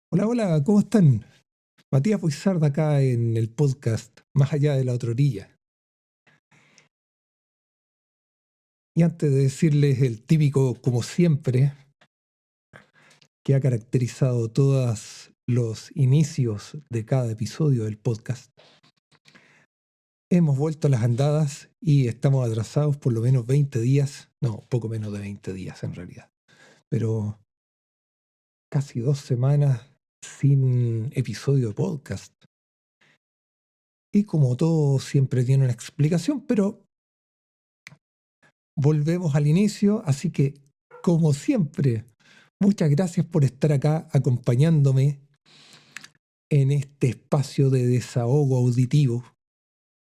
Hola, hola, ¿cómo están? Matías Puizarda acá en el podcast Más allá de la otra orilla. Y antes de decirles el típico, como siempre, que ha caracterizado todos los inicios de cada episodio del podcast, hemos vuelto a las andadas y estamos atrasados por lo menos 20 días, no, poco menos de 20 días en realidad, pero casi 2 semanas sin episodio de podcast. Y como todo siempre tiene una explicación, pero volvemos al inicio, así que, como siempre, muchas gracias por estar acá acompañándome en este espacio de desahogo auditivo,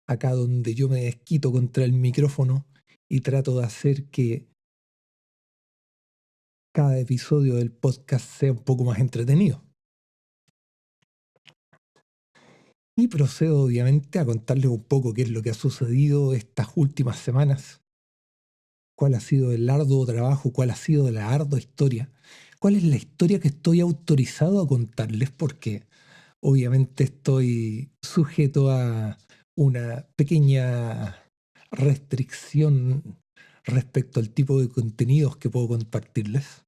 acá donde yo me desquito contra el micrófono y trato de hacer que cada episodio del podcast sea un poco más entretenido. Y procedo obviamente a contarles un poco qué es lo que ha sucedido estas últimas semanas, cuál ha sido el arduo trabajo, cuál ha sido la ardua historia, cuál es la historia que estoy autorizado a contarles, porque obviamente estoy sujeto a una pequeña restricción respecto al tipo de contenidos que puedo compartirles.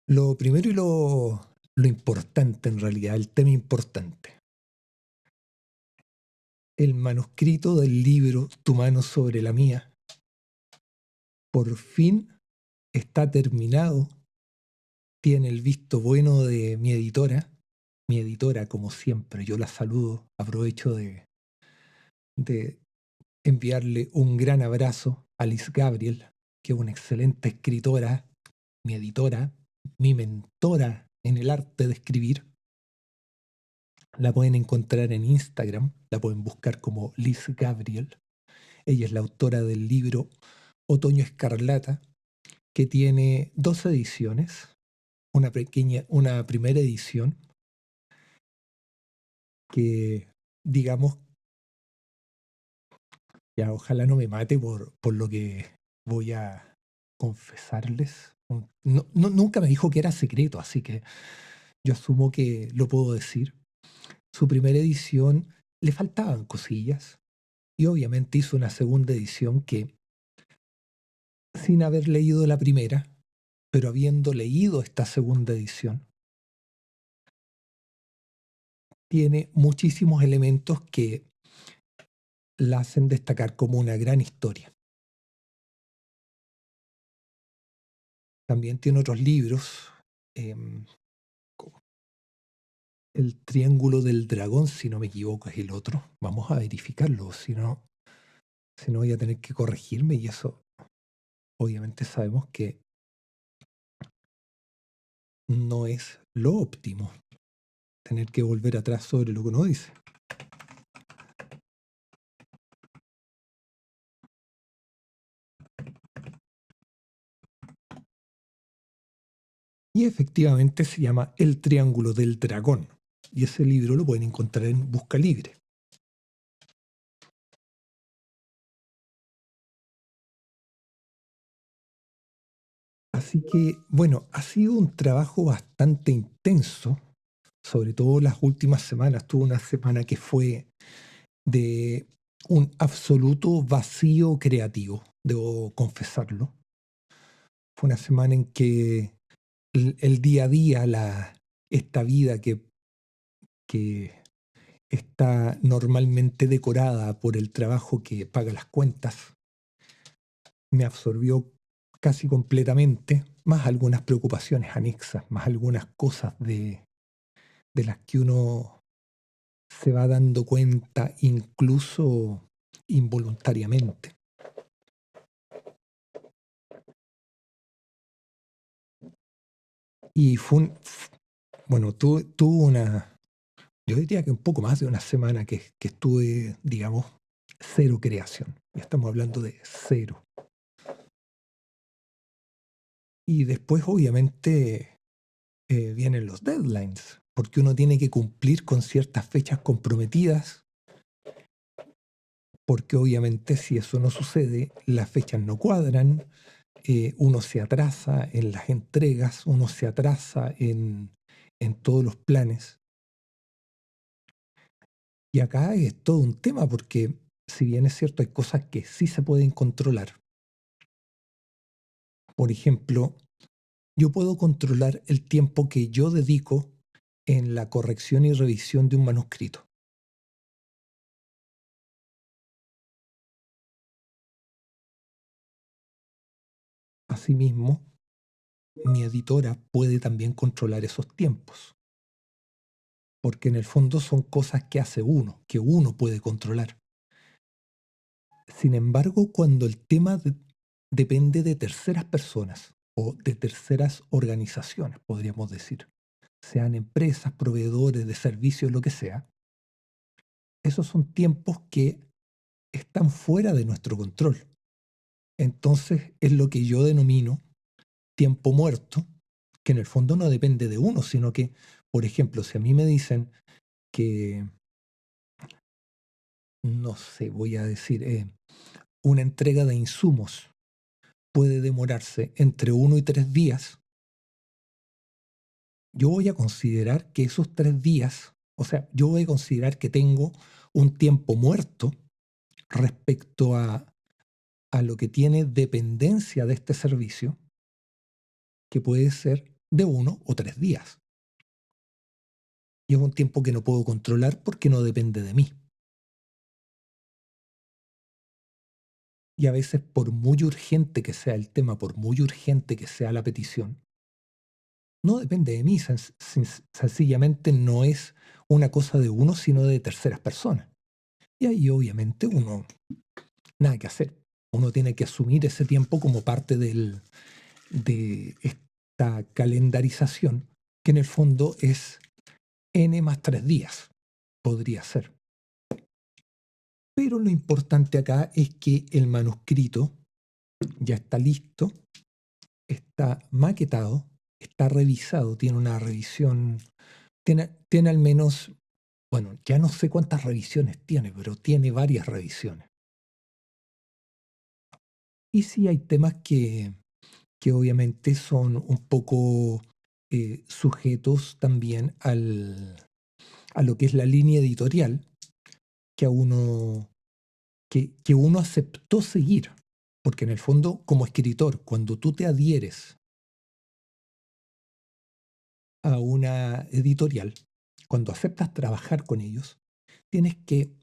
Lo primero y lo importante en realidad, el tema importante. El manuscrito del libro Tu mano sobre la mía por fin está terminado, tiene el visto bueno de mi editora. Mi editora, como siempre, yo la saludo, aprovecho de enviarle un gran abrazo a Liz Gabriel, que es una excelente escritora, mi editora, mi mentora en el arte de escribir. La pueden encontrar en Instagram, la pueden buscar como Liz Gabriel. Ella es la autora del libro Otoño Escarlata, que tiene dos ediciones, una primera edición que, digamos, ya ojalá no me mate por lo que voy a confesarles. Nunca me dijo que era secreto, así que yo asumo que lo puedo decir. Su primera edición le faltaban cosillas y obviamente hizo una segunda edición que, sin haber leído la primera, pero habiendo leído esta segunda edición, tiene muchísimos elementos que la hacen destacar como una gran historia. También tiene otros libros, em, como El Triángulo del Dragón, si no me equivoco, es el otro. Vamos a verificarlo, si no voy a tener que corregirme y eso obviamente sabemos que no es lo óptimo, tener que volver atrás sobre lo que uno dice. Y efectivamente se llama El Triángulo del Dragón. Y ese libro lo pueden encontrar en Busca Libre. Así que, bueno, ha sido un trabajo bastante intenso, sobre todo las últimas semanas. Tuve una semana que fue de un absoluto vacío creativo, debo confesarlo. Fue una semana en que el día a día, esta vida que está normalmente decorada por el trabajo que paga las cuentas, me absorbió casi completamente, más algunas preocupaciones anexas, más algunas cosas de las que uno se va dando cuenta incluso involuntariamente. Y bueno, tuve yo diría que un poco más de una semana que estuve, digamos, cero creación. Ya estamos hablando de cero. Y después, obviamente, vienen los deadlines, porque uno tiene que cumplir con ciertas fechas comprometidas, porque obviamente si eso no sucede, las fechas no cuadran uno se atrasa en las entregas, uno se atrasa en todos los planes. Y acá es todo un tema porque si bien es cierto, hay cosas que sí se pueden controlar. Por ejemplo, yo puedo controlar el tiempo que yo dedico en la corrección y revisión de un manuscrito. Asimismo, mi editora puede también controlar esos tiempos, porque en el fondo son cosas que hace uno, que uno puede controlar. Sin embargo, cuando el tema depende de terceras personas o de terceras organizaciones, podríamos decir, sean empresas, proveedores de servicios, lo que sea, esos son tiempos que están fuera de nuestro control. Entonces es lo que yo denomino tiempo muerto, que en el fondo no depende de uno, sino que, por ejemplo, si a mí me dicen que, no sé, voy a decir, una entrega de insumos puede demorarse entre 1 y 3 días, yo voy a considerar que esos 3 días, o sea, yo voy a considerar que tengo un tiempo muerto respecto a lo que tiene dependencia de este servicio, que puede ser de 1 o 3 días. Y es un tiempo que no puedo controlar porque no depende de mí. Y a veces, por muy urgente que sea el tema, por muy urgente que sea la petición, no depende de mí, sencillamente no es una cosa de uno, sino de terceras personas. Y ahí obviamente uno, nada que hacer. Uno tiene que asumir ese tiempo como parte de esta calendarización, que en el fondo es n+3 días, podría ser. Pero lo importante acá es que el manuscrito ya está listo, está maquetado, está revisado, tiene una revisión, tiene al menos, bueno, ya no sé cuántas revisiones tiene, pero tiene varias revisiones. Y sí hay temas que obviamente son un poco sujetos también a lo que es la línea editorial que a uno, que uno aceptó seguir. Porque en el fondo, como escritor, cuando tú te adhieres a una editorial, cuando aceptas trabajar con ellos, tienes que,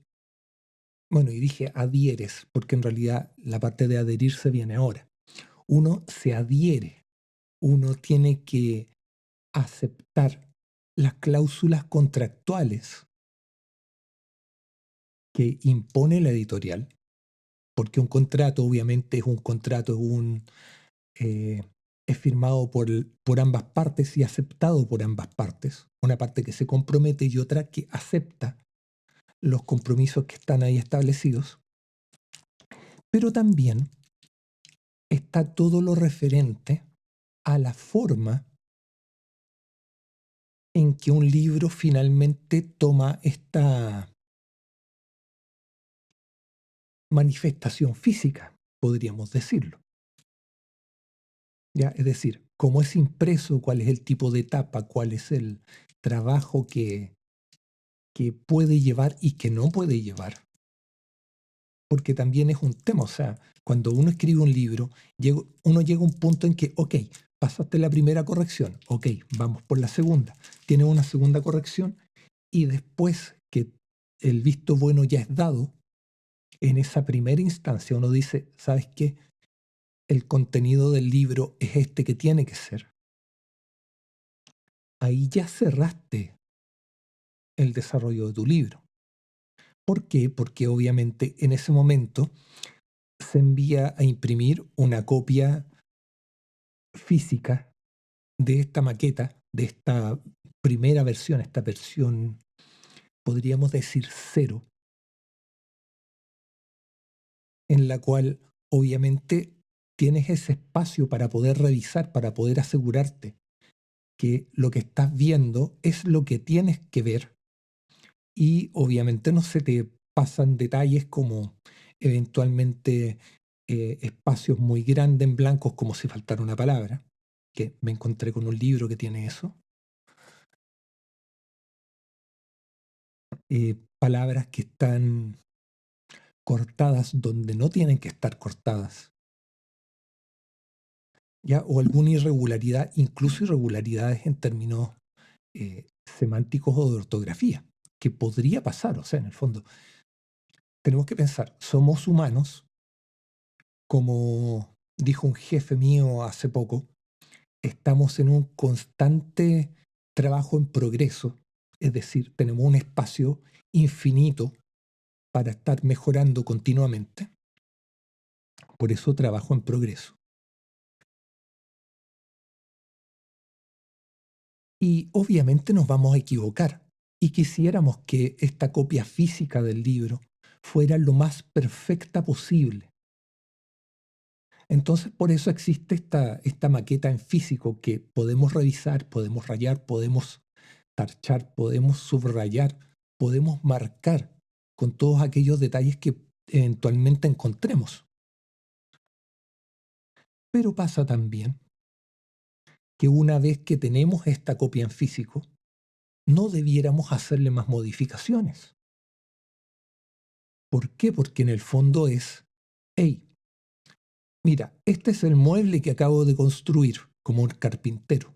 bueno, y dije adhieres, porque en realidad la parte de adherirse viene ahora. Uno se adhiere, uno tiene que aceptar las cláusulas contractuales que impone la editorial, porque un contrato obviamente es un contrato, eh, es firmado por ambas partes y aceptado por ambas partes. Una parte que se compromete y otra que acepta los compromisos que están ahí establecidos. Pero también está todo lo referente a la forma en que un libro finalmente toma esta manifestación física, podríamos decirlo. ¿Ya? Es decir, cómo es impreso, cuál es el tipo de tapa, cuál es el trabajo que puede llevar y que no puede llevar. Porque también es un tema, o sea, cuando uno escribe un libro, uno llega a un punto en que, ok, pasaste la primera corrección, ok, vamos por la segunda, tienes una segunda corrección y después que el visto bueno ya es dado, en esa primera instancia uno dice, ¿sabes qué? El contenido del libro es este que tiene que ser. Ahí ya cerraste el desarrollo de tu libro. ¿Por qué? Porque obviamente en ese momento se envía a imprimir una copia física de esta maqueta, de esta primera versión, esta versión, podríamos decir cero, en la cual obviamente tienes ese espacio para poder revisar, para poder asegurarte que lo que estás viendo es lo que tienes que ver y obviamente no se te pasan detalles como eventualmente espacios muy grandes en blancos como si faltara una palabra, que me encontré con un libro que tiene eso. Palabras que están cortadas donde no tienen que estar cortadas, ¿ya? O alguna irregularidad, incluso irregularidades en términos semánticos o de ortografía, que podría pasar, o sea, en el fondo, tenemos que pensar, somos humanos, como dijo un jefe mío hace poco, estamos en un constante trabajo en progreso, es decir, tenemos un espacio infinito para estar mejorando continuamente, por eso trabajo en progreso. Y obviamente nos vamos a equivocar y quisiéramos que esta copia física del libro fuera lo más perfecta posible. Entonces, por eso existe esta maqueta en físico que podemos revisar, podemos rayar, podemos tarchar, podemos subrayar, podemos marcar con todos aquellos detalles que eventualmente encontremos. Pero pasa también que una vez que tenemos esta copia en físico, no debiéramos hacerle más modificaciones. ¿Por qué? Porque en el fondo es, hey, mira, este es el mueble que acabo de construir como un carpintero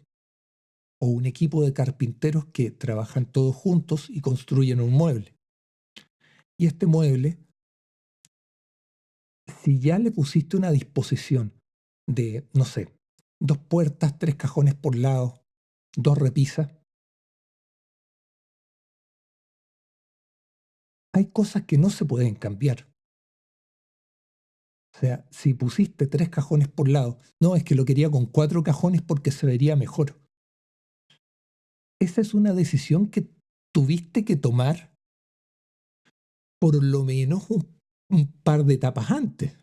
o un equipo de carpinteros que trabajan todos juntos y construyen un mueble. Y este mueble, si ya le pusiste una disposición de, no sé, 2 puertas, 3 cajones por lado, 2 repisas, hay cosas que no se pueden cambiar. O sea, si pusiste 3 cajones por lado, no, es que lo quería con 4 cajones porque se vería mejor. Esa es una decisión que tuviste que tomar por lo menos un par de etapas antes,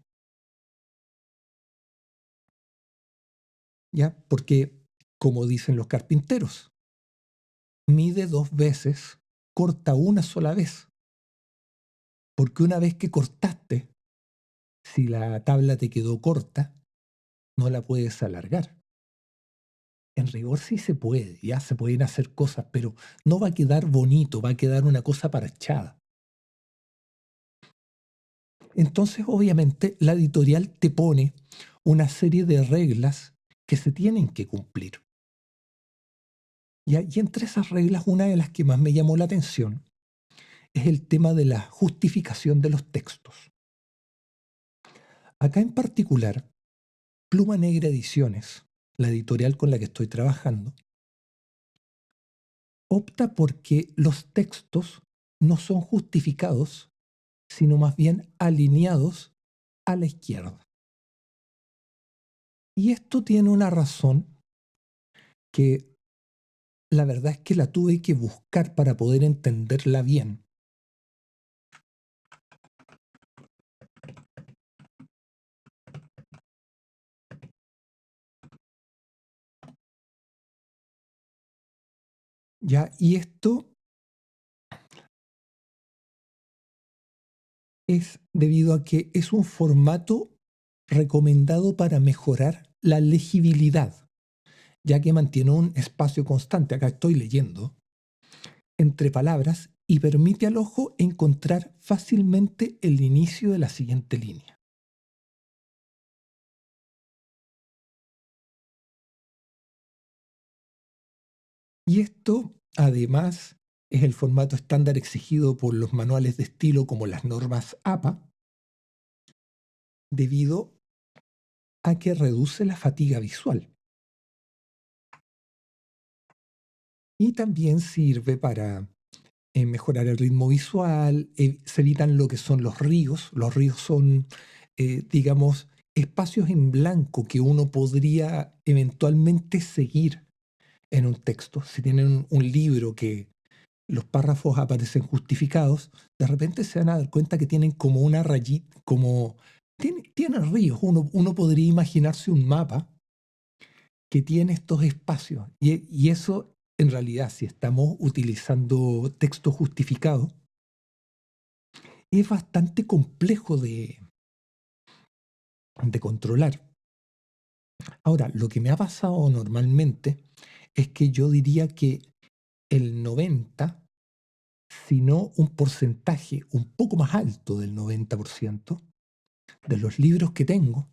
¿ya? Porque, como dicen los carpinteros, mide 2 veces, corta una sola vez. Porque una vez que cortaste, si la tabla te quedó corta, no la puedes alargar. En rigor sí se puede, ya se pueden hacer cosas, pero no va a quedar bonito, va a quedar una cosa parchada. Entonces, obviamente, la editorial te pone una serie de reglas que se tienen que cumplir. Y entre esas reglas, una de las que más me llamó la atención es el tema de la justificación de los textos. Acá en particular, Pluma Negra Ediciones, la editorial con la que estoy trabajando, opta porque los textos no son justificados, sino más bien alineados a la izquierda. Y esto tiene una razón que la verdad es que la tuve que buscar para poder entenderla bien. ¿Ya? Y esto es debido a que es un formato recomendado para mejorar la legibilidad, ya que mantiene un espacio constante, acá estoy leyendo, entre palabras y permite al ojo encontrar fácilmente el inicio de la siguiente línea. Y esto, además, es el formato estándar exigido por los manuales de estilo como las normas APA, debido a que reduce la fatiga visual. Y también sirve para mejorar el ritmo visual, se evitan lo que son los ríos. Los ríos son, digamos, espacios en blanco que uno podría eventualmente seguir en un texto. Si tienen un libro que los párrafos aparecen justificados, de repente se van a dar cuenta que tienen como una rayita, como tienen ríos. Uno podría imaginarse un mapa que tiene estos espacios. Y eso, en realidad, si estamos utilizando texto justificado, es bastante complejo de controlar. Ahora, lo que me ha pasado normalmente es que yo diría que el 90, si no un porcentaje un poco más alto del 90% de los libros que tengo,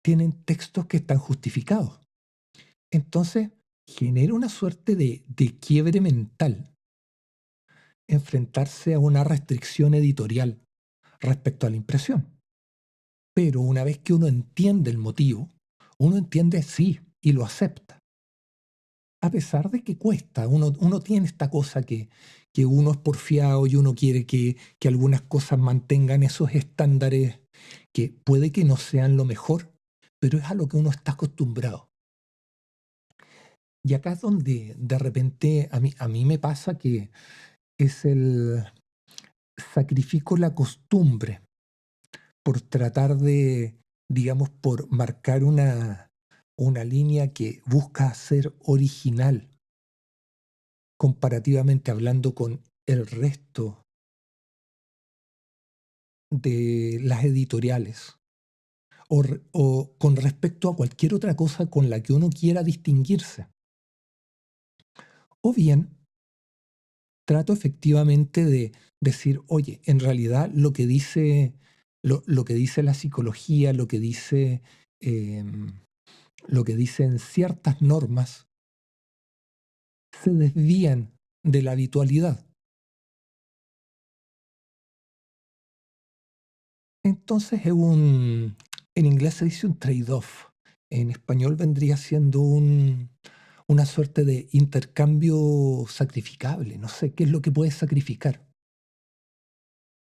tienen textos que están justificados. Entonces, genera una suerte de quiebre mental enfrentarse a una restricción editorial respecto a la impresión. Pero una vez que uno entiende el motivo, uno entiende sí y lo acepta. A pesar de que cuesta, uno tiene esta cosa que uno es porfiado y uno quiere que algunas cosas mantengan esos estándares que puede que no sean lo mejor, pero es a lo que uno está acostumbrado. Y acá es donde de repente a mí me pasa que es el sacrifico la costumbre por tratar de, digamos, por marcar una línea que busca ser original comparativamente hablando con el resto de las editoriales o con respecto a cualquier otra cosa con la que uno quiera distinguirse. O bien trato efectivamente de decir, oye, en realidad lo que dice la psicología, em, lo que dicen ciertas normas, se desvían de la habitualidad. Entonces en inglés se dice un trade-off. En español vendría siendo una suerte de intercambio sacrificable. No sé qué es lo que puedes sacrificar.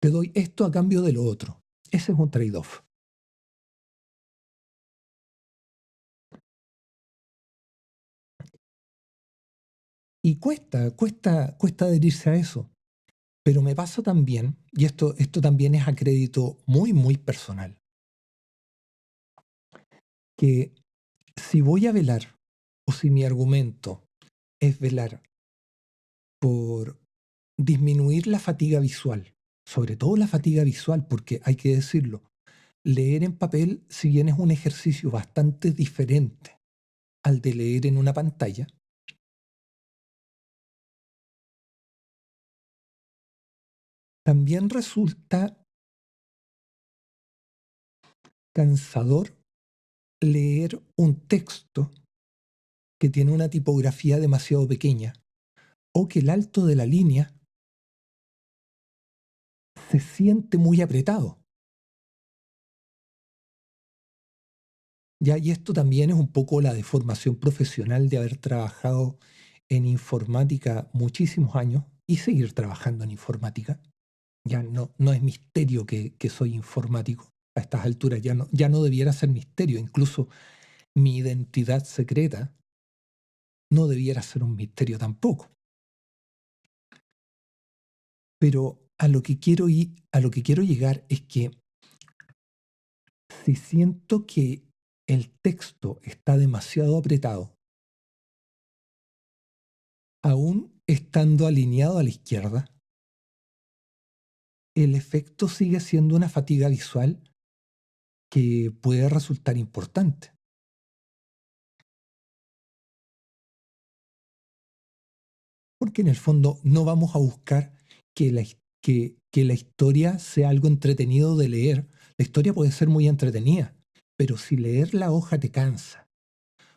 Te doy esto a cambio de lo otro. Ese es un trade-off. Y cuesta adherirse a eso. Pero me pasa también, y esto también es a crédito muy, muy personal, que si voy a velar o si mi argumento es velar por disminuir la fatiga visual, sobre todo la fatiga visual, porque hay que decirlo, leer en papel, si bien es un ejercicio bastante diferente al de leer en una pantalla, también resulta cansador leer un texto que tiene una tipografía demasiado pequeña o que el alto de la línea se siente muy apretado. Ya, y esto también es un poco la deformación profesional de haber trabajado en informática muchísimos años y seguir trabajando en informática. Ya no es misterio que soy informático. A estas alturas ya no debiera ser misterio. Incluso mi identidad secreta no debiera ser un misterio tampoco. Pero a lo que quiero llegar es que si siento que el texto está demasiado apretado, aún estando alineado a la izquierda, el efecto sigue siendo una fatiga visual que puede resultar importante. Porque en el fondo no vamos a buscar que la historia sea algo entretenido de leer. La historia puede ser muy entretenida, pero si leer la hoja te cansa,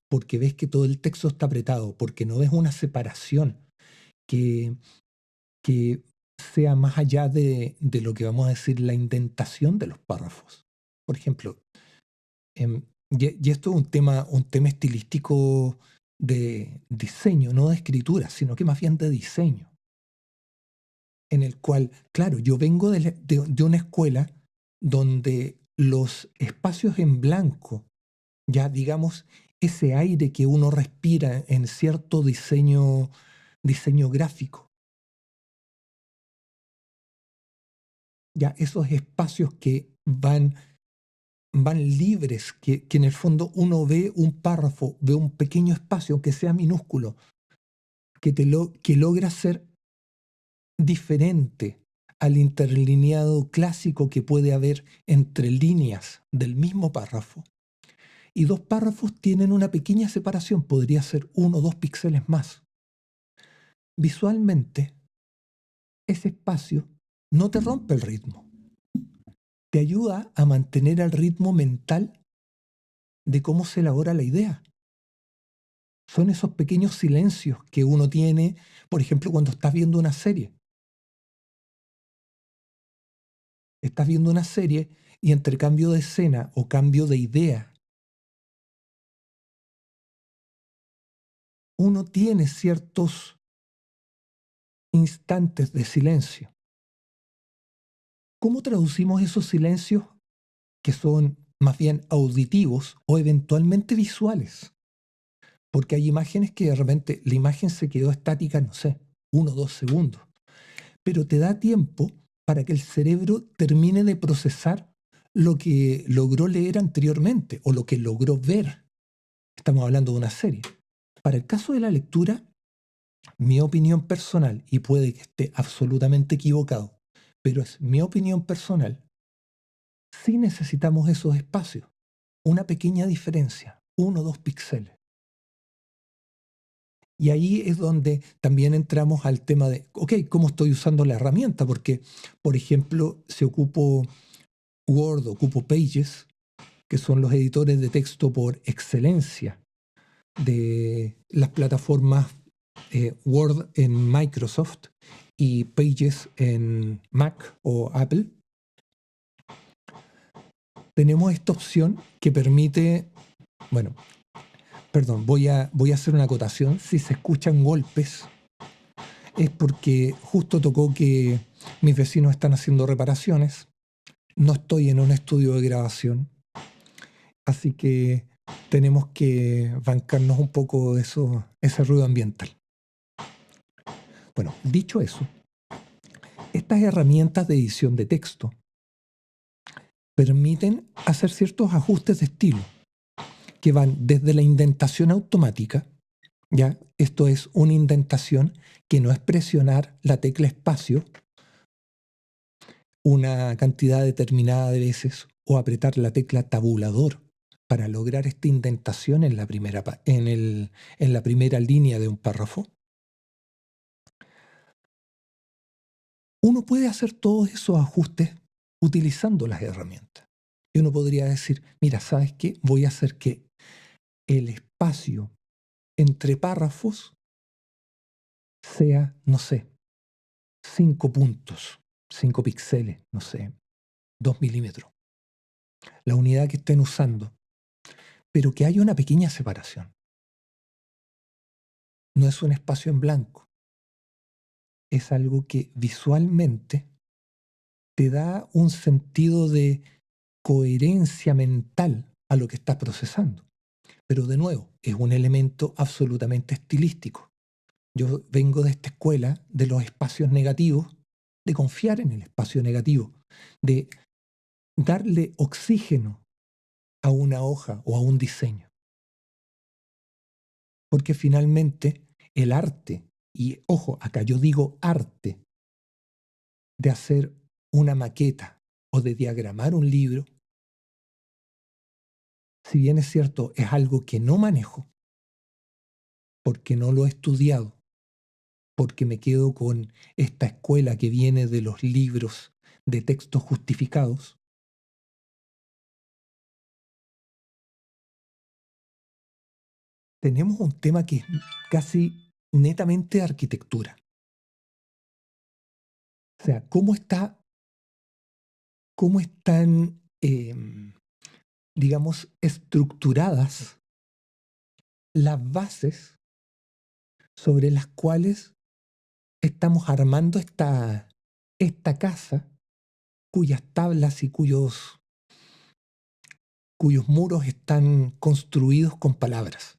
porque ves que todo el texto está apretado, porque no ves una separación que, que sea más allá de lo que vamos a decir la indentación de los párrafos. Por ejemplo, y esto es un tema estilístico de diseño, no de escritura, sino que más bien de diseño, en el cual, claro, yo vengo de una escuela donde los espacios en blanco, ya digamos, ese aire que uno respira en cierto diseño gráfico, ya esos espacios que van libres, que en el fondo uno ve un párrafo, ve un pequeño espacio, aunque sea minúsculo, que logra ser diferente al interlineado clásico que puede haber entre líneas del mismo párrafo, y dos párrafos tienen una pequeña separación, podría ser 1 o 2 píxeles más. Visualmente, ese espacio no te rompe el ritmo, te ayuda a mantener el ritmo mental de cómo se elabora la idea. Son esos pequeños silencios que uno tiene, por ejemplo, cuando estás viendo una serie. Estás viendo una serie y entre cambio de escena o cambio de idea, uno tiene ciertos instantes de silencio. ¿Cómo traducimos esos silencios que son más bien auditivos o eventualmente visuales? Porque hay imágenes que de repente la imagen se quedó estática, no sé, 1 o 2 segundos, pero te da tiempo para que el cerebro termine de procesar lo que logró leer anteriormente o lo que logró ver. Estamos hablando de una serie. Para el caso de la lectura, mi opinión personal, y puede que esté absolutamente equivocado, pero es mi opinión personal, sí necesitamos esos espacios. Una pequeña diferencia, 1 o 2 píxeles. Y ahí es donde también entramos al tema de, ok, ¿cómo estoy usando la herramienta? Porque, por ejemplo, si ocupo Word, ocupo Pages, que son los editores de texto por excelencia de las plataformas Word en Microsoft y Pages en Mac o Apple, tenemos esta opción que permite, bueno, perdón, voy a hacer una acotación. Si se escuchan golpes, es porque justo tocó que mis vecinos están haciendo reparaciones. No estoy en un estudio de grabación, así que tenemos que bancarnos un poco eso, ese ruido ambiental. Bueno, dicho eso, estas herramientas de edición de texto permiten hacer ciertos ajustes de estilo que van desde la indentación automática, ¿ya? Esto es una indentación que no es presionar la tecla espacio una cantidad determinada de veces o apretar la tecla tabulador para lograr esta indentación en la primera línea de un párrafo. Uno puede hacer todos esos ajustes utilizando las herramientas. Y uno podría decir, mira, ¿sabes qué? Voy a hacer que el espacio entre párrafos sea, no sé, 5 puntos, 5 píxeles, no sé, 2 milímetros, la unidad que estén usando, pero que haya una pequeña separación. No es un espacio en blanco, es algo que visualmente te da un sentido de coherencia mental a lo que estás procesando. Pero de nuevo, es un elemento absolutamente estilístico. Yo vengo de esta escuela de los espacios negativos, de confiar en el espacio negativo, de darle oxígeno a una hoja o a un diseño. Porque finalmente el arte, y ojo, acá yo digo arte, de hacer una maqueta o de diagramar un libro, si bien es cierto, es algo que no manejo, porque no lo he estudiado, porque me quedo con esta escuela que viene de los libros de textos justificados, tenemos un tema que es casi netamente arquitectura. O sea, cómo están, digamos, estructuradas las bases sobre las cuales estamos armando esta casa cuyas tablas y cuyos muros están construidos con palabras.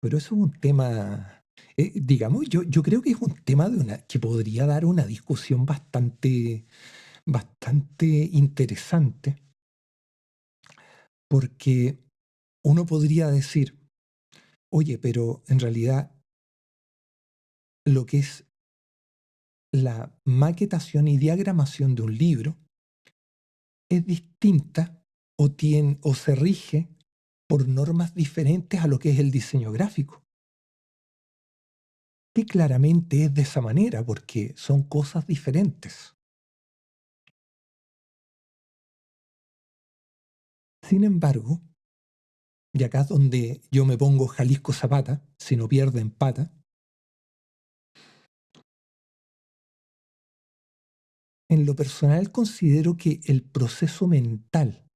Pero eso es un tema, digamos, yo creo que es un tema que podría dar una discusión bastante interesante, porque uno podría decir, oye, pero en realidad lo que es la maquetación y diagramación de un libro es distinta o se rige por normas diferentes a lo que es el diseño gráfico, que claramente es de esa manera porque son cosas diferentes. Sin embargo, y acá es donde yo me pongo Jalisco Zapata, si no pierde empata, en lo personal considero que el proceso mental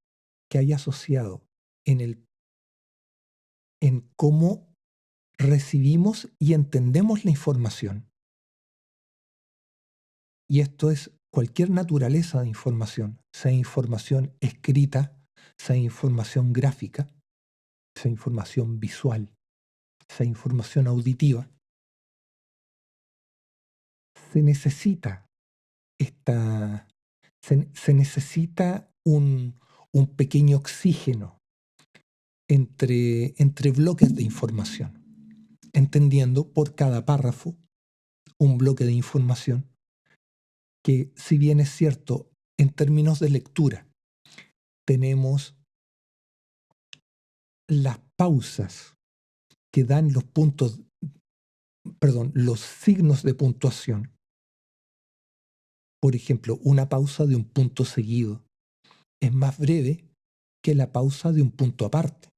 que hay asociado en, en cómo recibimos y entendemos la información, y esto es cualquier naturaleza de información, sea información escrita, sea información gráfica, sea información visual, sea información auditiva, se necesita esta, se necesita un pequeño oxígeno entre bloques de información, entendiendo por cada párrafo un bloque de información que, si bien es cierto, en términos de lectura, tenemos las pausas que dan los puntos, perdón, los signos de puntuación. Por ejemplo, una pausa de un punto seguido es más breve que la pausa de un punto aparte.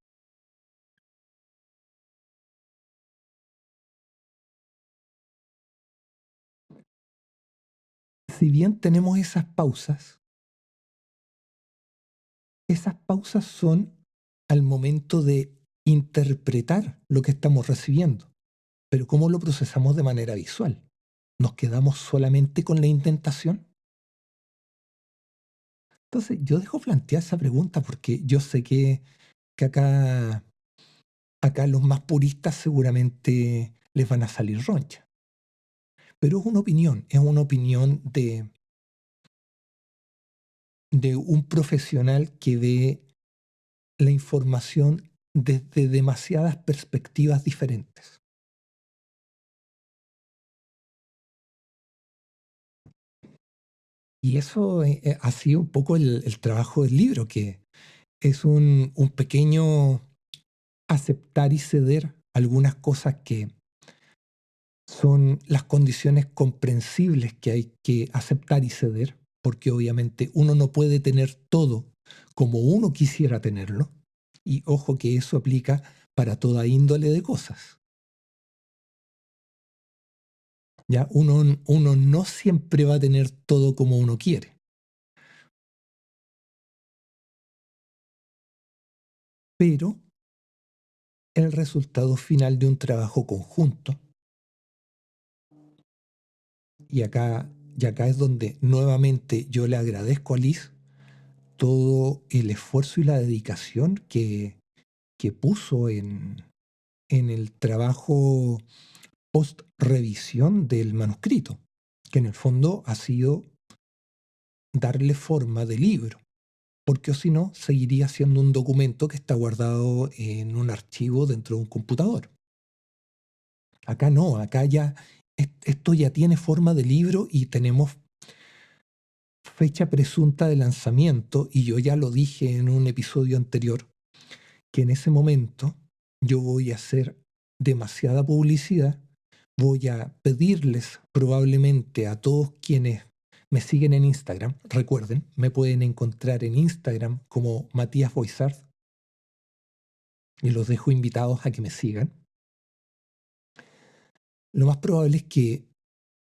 Si bien tenemos esas pausas son al momento de interpretar lo que estamos recibiendo, pero ¿cómo lo procesamos de manera visual? ¿Nos quedamos solamente con la indentación? Entonces, yo dejo plantear esa pregunta porque yo sé que acá los más puristas seguramente les van a salir ronchas. Pero es una opinión de un profesional que ve la información desde demasiadas perspectivas diferentes. Y eso ha sido un poco el trabajo del libro, que es un pequeño aceptar y ceder algunas cosas que son las condiciones comprensibles que hay que aceptar y ceder, porque obviamente uno no puede tener todo como uno quisiera tenerlo, y ojo que eso aplica para toda índole de cosas. Ya uno no siempre va a tener todo como uno quiere, pero el resultado final de un trabajo conjunto, y acá es donde nuevamente yo le agradezco a Liz todo el esfuerzo y la dedicación que puso en el trabajo post-revisión del manuscrito, que en el fondo ha sido darle forma de libro, porque o si no, seguiría siendo un documento que está guardado en un archivo dentro de un computador. Acá no, acá ya esto ya tiene forma de libro y tenemos fecha presunta de lanzamiento, y yo ya lo dije en un episodio anterior, que en ese momento yo voy a hacer demasiada publicidad, voy a pedirles probablemente a todos quienes me siguen en Instagram, recuerden, me pueden encontrar en Instagram como Matías Boizard y los dejo invitados a que me sigan. Lo más probable es que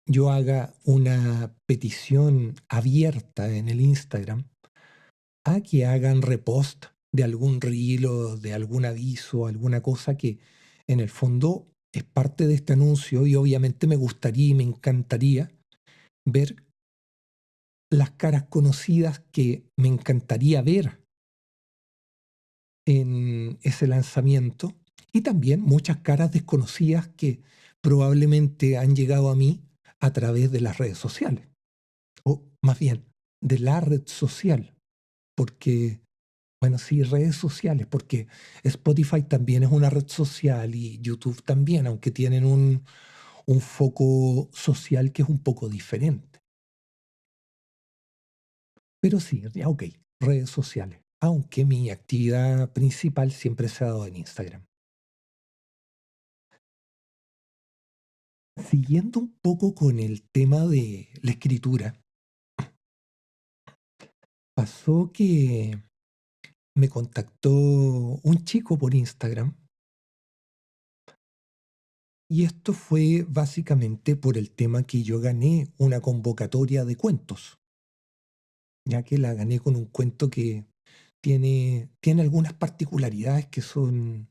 yo haga una petición abierta en el Instagram a que hagan repost de algún reel o de algún aviso, alguna cosa que en el fondo es parte de este anuncio, y obviamente me gustaría y me encantaría ver las caras conocidas que me encantaría ver en ese lanzamiento, y también muchas caras desconocidas que probablemente han llegado a mí a través de las redes sociales, o más bien de la red social, porque, bueno, sí, redes sociales, porque Spotify también es una red social y YouTube también, aunque tienen un foco social que es un poco diferente. Pero sí, ya ok, redes sociales. Aunque mi actividad principal siempre se ha dado en Instagram. Siguiendo un poco con el tema de la escritura, pasó que me contactó un chico por Instagram y esto fue básicamente por el tema que yo gané una convocatoria de cuentos, ya que la gané con un cuento que tiene algunas particularidades que son,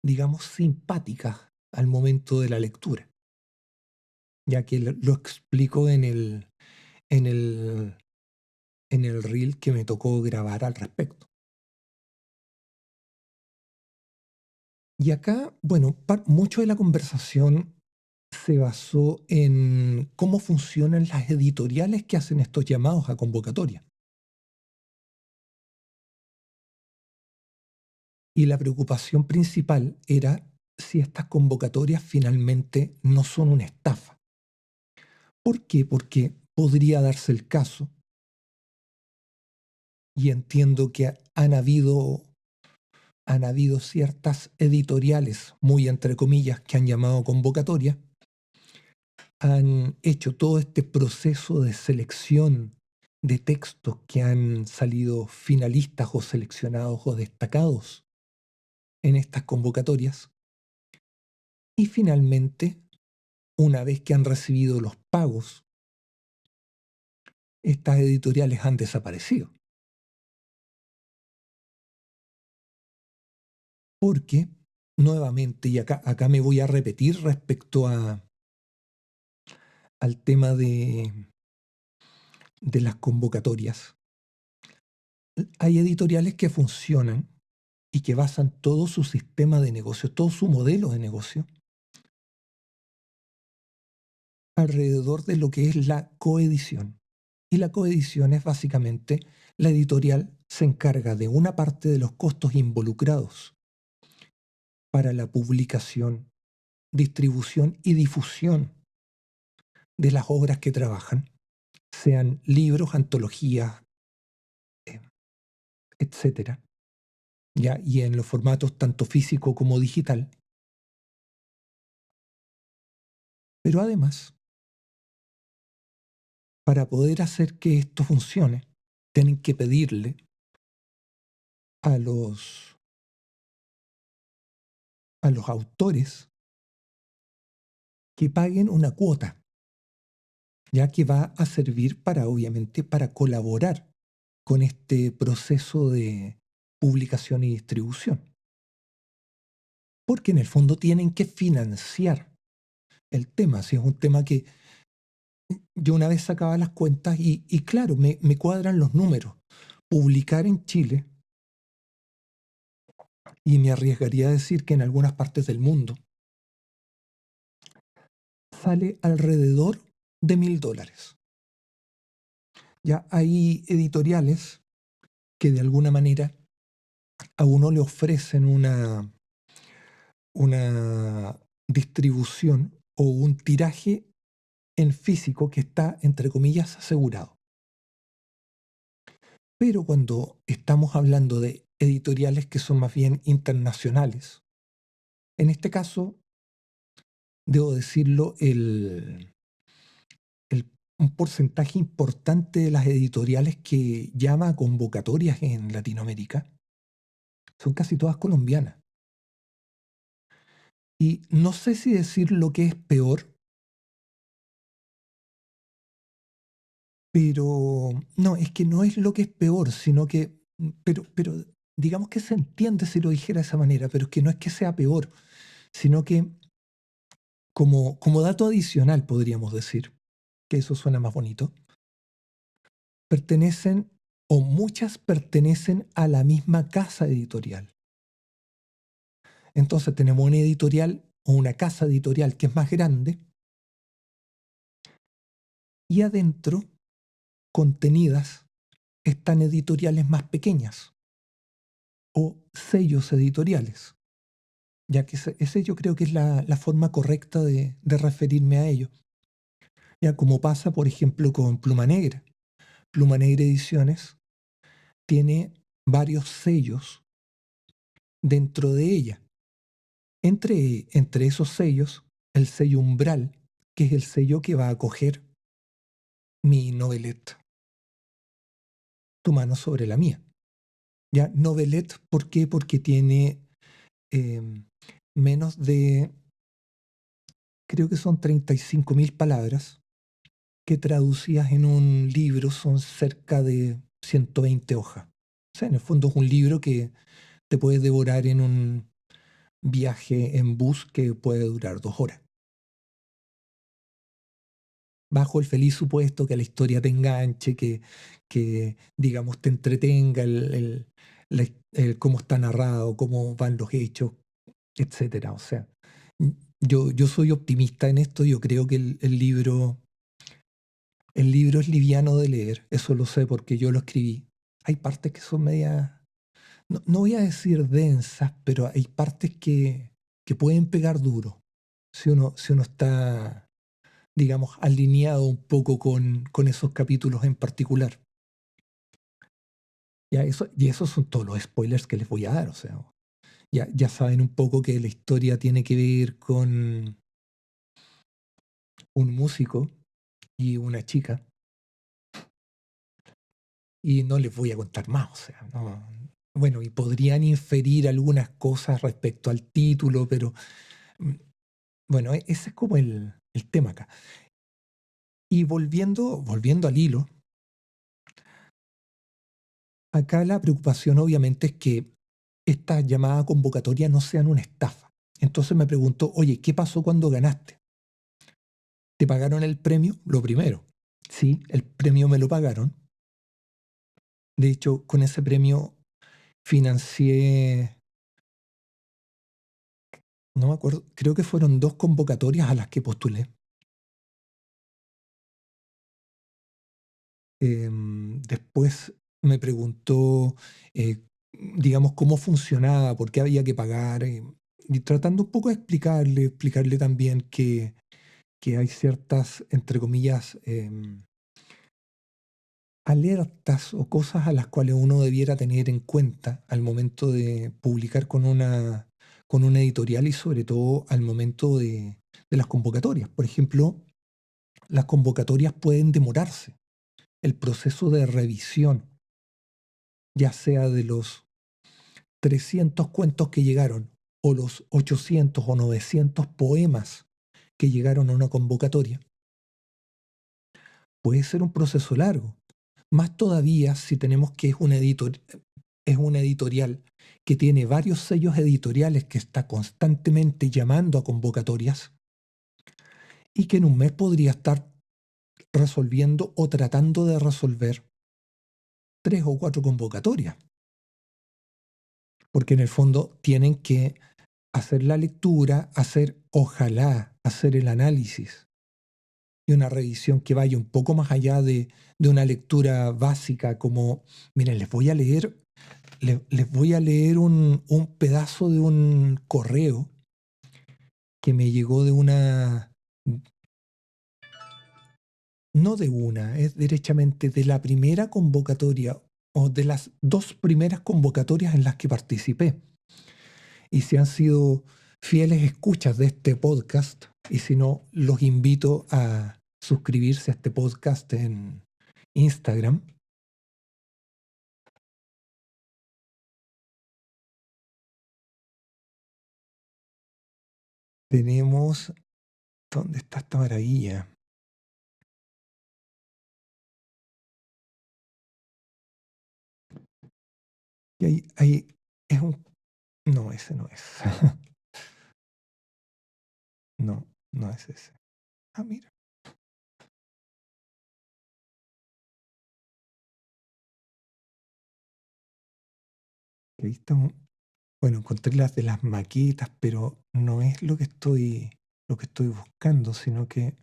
digamos, simpáticas al momento de la lectura, ya que lo explico en el, en el reel que me tocó grabar al respecto. Y acá, bueno, mucho de la conversación se basó en cómo funcionan las editoriales que hacen estos llamados a convocatoria. Y la preocupación principal era si estas convocatorias finalmente no son una estafa. ¿Por qué? Porque podría darse el caso, y entiendo que han habido ciertas editoriales, muy entre comillas, que han llamado convocatoria, han hecho todo este proceso de selección de textos que han salido finalistas o seleccionados o destacados en estas convocatorias. Y finalmente, una vez que han recibido los pagos, estas editoriales han desaparecido. Porque, nuevamente, y acá me voy a repetir respecto al tema de las convocatorias, hay editoriales que funcionan y que basan todo su sistema de negocio, todo su modelo de negocio, alrededor de lo que es la coedición. Y la coedición es básicamente la editorial se encarga de una parte de los costos involucrados para la publicación, distribución y difusión de las obras que trabajan, sean libros, antologías, eh, etcétera, ¿ya? Y en los formatos tanto físico como digital. Pero además, para poder hacer que esto funcione, tienen que pedirle a los autores que paguen una cuota, ya que va a servir para, obviamente, para colaborar con este proceso de publicación y distribución. Porque en el fondo tienen que financiar el tema. Si es un tema que yo una vez sacaba las cuentas y claro, me cuadran los números. Publicar en Chile, y me arriesgaría a decir que en algunas partes del mundo, sale alrededor de $1.000. Ya hay editoriales que de alguna manera a uno le ofrecen una distribución o un tiraje en físico que está, entre comillas, asegurado. Pero cuando estamos hablando de editoriales que son más bien internacionales, en este caso, debo decirlo, un porcentaje importante de las editoriales que llama a convocatorias en Latinoamérica son casi todas colombianas. Y no sé si decir lo que es peor, pero no, es que no es lo que es peor, sino que, pero digamos que se entiende si lo dijera de esa manera, pero es que no es que sea peor, sino que como dato adicional podríamos decir, que eso suena más bonito, pertenecen o muchas pertenecen a la misma casa editorial. Entonces tenemos una editorial o una casa editorial que es más grande y adentro, contenidas, están editoriales más pequeñas o sellos editoriales. ya que ese yo creo que es la forma correcta de referirme a ello. Ya como pasa, por ejemplo, con Pluma Negra. Pluma Negra Ediciones tiene varios sellos dentro de ella. Entre esos sellos, el sello Umbral, que es el sello que va a acoger mi novelette, Tu mano sobre la mía. Ya, novelette, ¿por qué? Porque tiene em, menos de, creo que son 35.000 palabras, que traducidas en un libro son cerca de 120 hojas. O sea, en el fondo es un libro que te puedes devorar en un viaje en bus que puede durar 2 horas. Bajo el feliz supuesto que la historia te enganche, que digamos, te entretenga cómo está narrado, cómo van los hechos, etcétera. O sea, yo soy optimista en esto, yo creo que el libro es liviano de leer, eso lo sé porque yo lo escribí. Hay partes que son medias, no voy a decir densas, pero hay partes que pueden pegar duro si uno está, digamos, alineado un poco con esos capítulos en particular. Y esos son todos los spoilers que les voy a dar. O sea, ya saben un poco que la historia tiene que ver con un músico y una chica, y no les voy a contar más. O sea, no. Bueno, y podrían inferir algunas cosas respecto al título, pero mm, bueno, ese es como el tema acá. Y volviendo al hilo, acá la preocupación obviamente es que estas llamadas convocatorias no sean una estafa. Entonces me pregunto, oye, ¿qué pasó cuando ganaste? ¿Te pagaron el premio? Lo primero. Sí, el premio me lo pagaron. De hecho, con ese premio financié, no me acuerdo, creo que fueron 2 convocatorias a las que postulé. Después me preguntó, digamos, cómo funcionaba, por qué había que pagar, y tratando un poco de explicarle también que hay ciertas, entre comillas, alertas o cosas a las cuales uno debiera tener en cuenta al momento de publicar con una editorial y sobre todo al momento de las convocatorias. Por ejemplo, las convocatorias pueden demorarse. El proceso de revisión, ya sea de los 300 cuentos que llegaron o los 800 o 900 poemas que llegaron a una convocatoria, puede ser un proceso largo. Más todavía si tenemos que es una editorial que tiene varios sellos editoriales que está constantemente llamando a convocatorias y que en un mes podría estar resolviendo o tratando de resolver 3 o 4 convocatorias, porque en el fondo tienen que hacer la lectura, ojalá, hacer el análisis y una revisión que vaya un poco más allá de una lectura básica como, miren, les voy a leer un pedazo de un correo que me llegó no de una, es derechamente de la primera convocatoria o de las 2 primeras convocatorias en las que participé. Y si han sido fieles escuchas de este podcast, y si no, los invito a suscribirse a este podcast en Instagram. Tenemos, ¿dónde está esta maravilla? Y ahí es un... No, ese no es. No, no es ese. Ah, mira, ahí está. Bueno, encontré las de las maquetas, pero no es lo que estoy buscando, sino que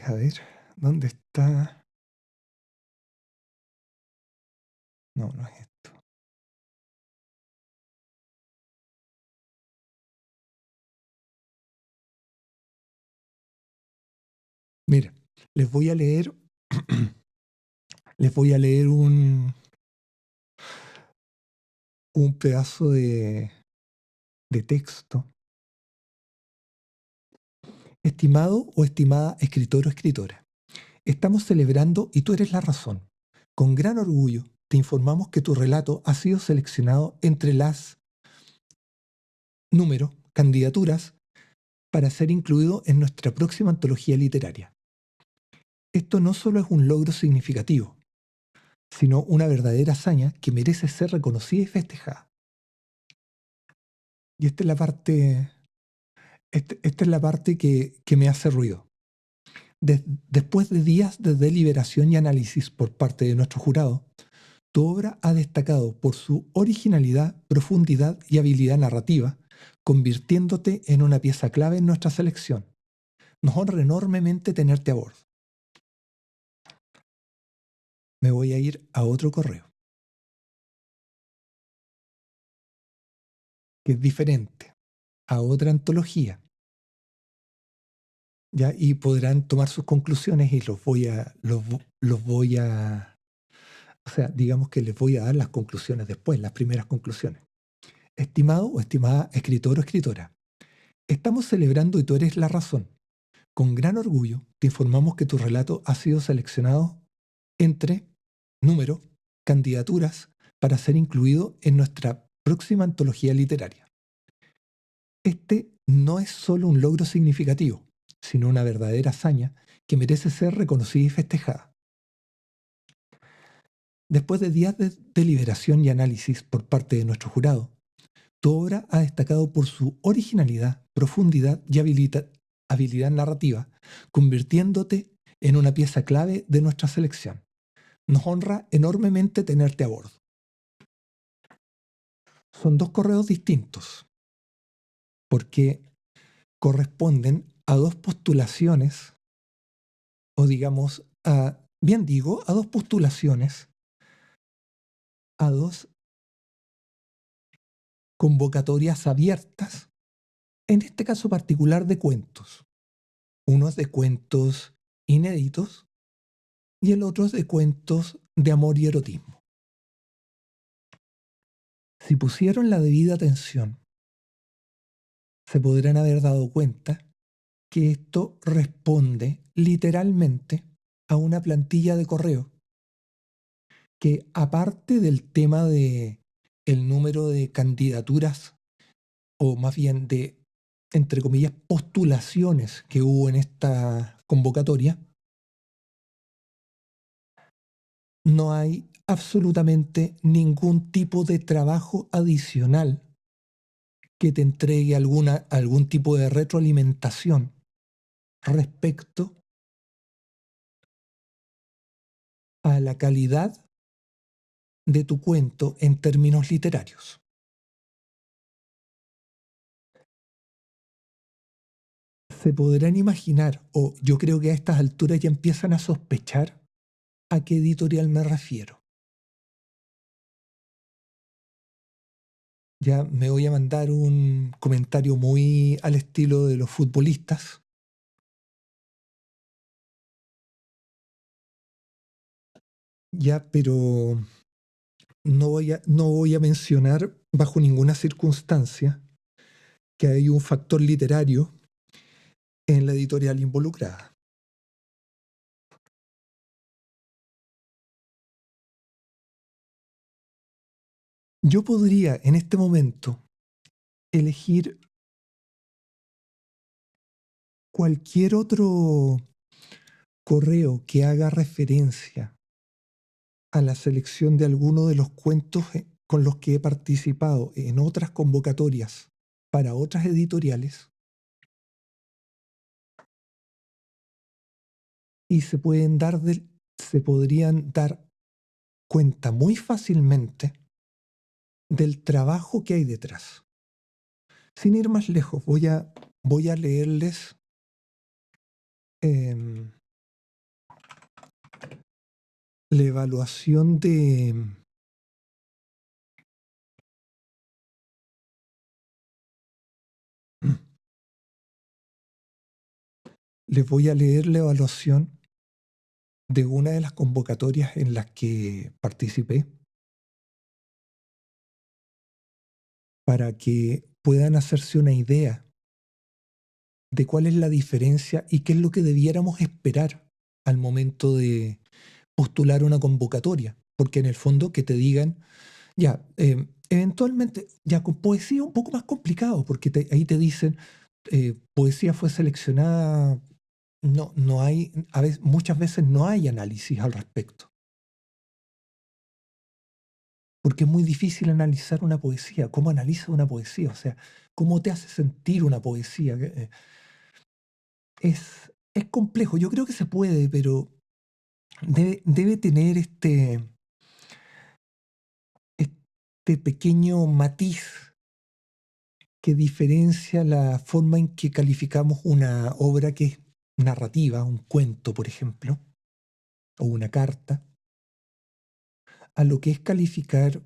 A ver, ¿dónde está? No, no es esto. Mira, les voy a leer, les voy a leer un pedazo de texto. Estimado o estimada escritor o escritora, estamos celebrando y tú eres la razón. Con gran orgullo te informamos que tu relato ha sido seleccionado entre las candidaturas para ser incluido en nuestra próxima antología literaria. Esto no solo es un logro significativo, sino una verdadera hazaña que merece ser reconocida y festejada. Y esta es la parte, esta es la parte que me hace ruido. Después de días de deliberación y análisis por parte de nuestro jurado, tu obra ha destacado por su originalidad, profundidad y habilidad narrativa, convirtiéndote en una pieza clave en nuestra selección. Nos honra enormemente tenerte a bordo. Me voy a ir a otro correo, que es diferente, a otra antología, ¿ya? Y podrán tomar sus conclusiones y los voy a, o sea, digamos que les voy a dar las conclusiones después, las primeras conclusiones. Estimado o estimada escritor o escritora, estamos celebrando y tú eres la razón. Con gran orgullo te informamos que tu relato ha sido seleccionado entre candidaturas para ser incluido en nuestra próxima antología literaria. Este no es solo un logro significativo, sino una verdadera hazaña que merece ser reconocida y festejada. Después de días de deliberación y análisis por parte de nuestro jurado, tu obra ha destacado por su originalidad, profundidad y habilidad narrativa, convirtiéndote en una pieza clave de nuestra selección. Nos honra enormemente tenerte a bordo. Son dos correos distintos, porque corresponden a dos postulaciones, o digamos, a dos postulaciones, a dos convocatorias abiertas, en este caso particular de cuentos. Uno es de cuentos inéditos y el otro es de cuentos de amor y erotismo. Si pusieron la debida atención, se podrán haber dado cuenta que esto responde literalmente a una plantilla de correo que, aparte del tema de el número de candidaturas, o más bien de, entre comillas, postulaciones que hubo en esta convocatoria, no hay absolutamente ningún tipo de trabajo adicional que te entregue algún tipo de retroalimentación respecto a la calidad de tu cuento en términos literarios. Se podrán imaginar, o yo creo que a estas alturas ya empiezan a sospechar a qué editorial me refiero. Ya me voy a mandar un comentario muy al estilo de los futbolistas. Ya, pero no voy a mencionar bajo ninguna circunstancia que hay un factor literario en la editorial involucrada. Yo podría en este momento elegir cualquier otro correo que haga referencia a la selección de alguno de los cuentos con los que he participado en otras convocatorias para otras editoriales, y se podrían dar cuenta muy fácilmente del trabajo que hay detrás. Sin ir más lejos, voy a leerles La evaluación de... Les voy a leer la evaluación de una de las convocatorias en las que participé para que puedan hacerse una idea de cuál es la diferencia y qué es lo que debiéramos esperar al momento de postular una convocatoria. Porque en el fondo que te digan, ya, eventualmente, ya con poesía un poco más complicado, porque ahí te dicen, poesía fue seleccionada, no hay, muchas veces no hay análisis al respecto, porque es muy difícil analizar una poesía. ¿Cómo analizas una poesía? O sea, ¿cómo te hace sentir una poesía? Es complejo. Yo creo que se puede, pero debe tener este pequeño matiz que diferencia la forma en que calificamos una obra que es narrativa, un cuento, por ejemplo, o una carta, a lo que es calificar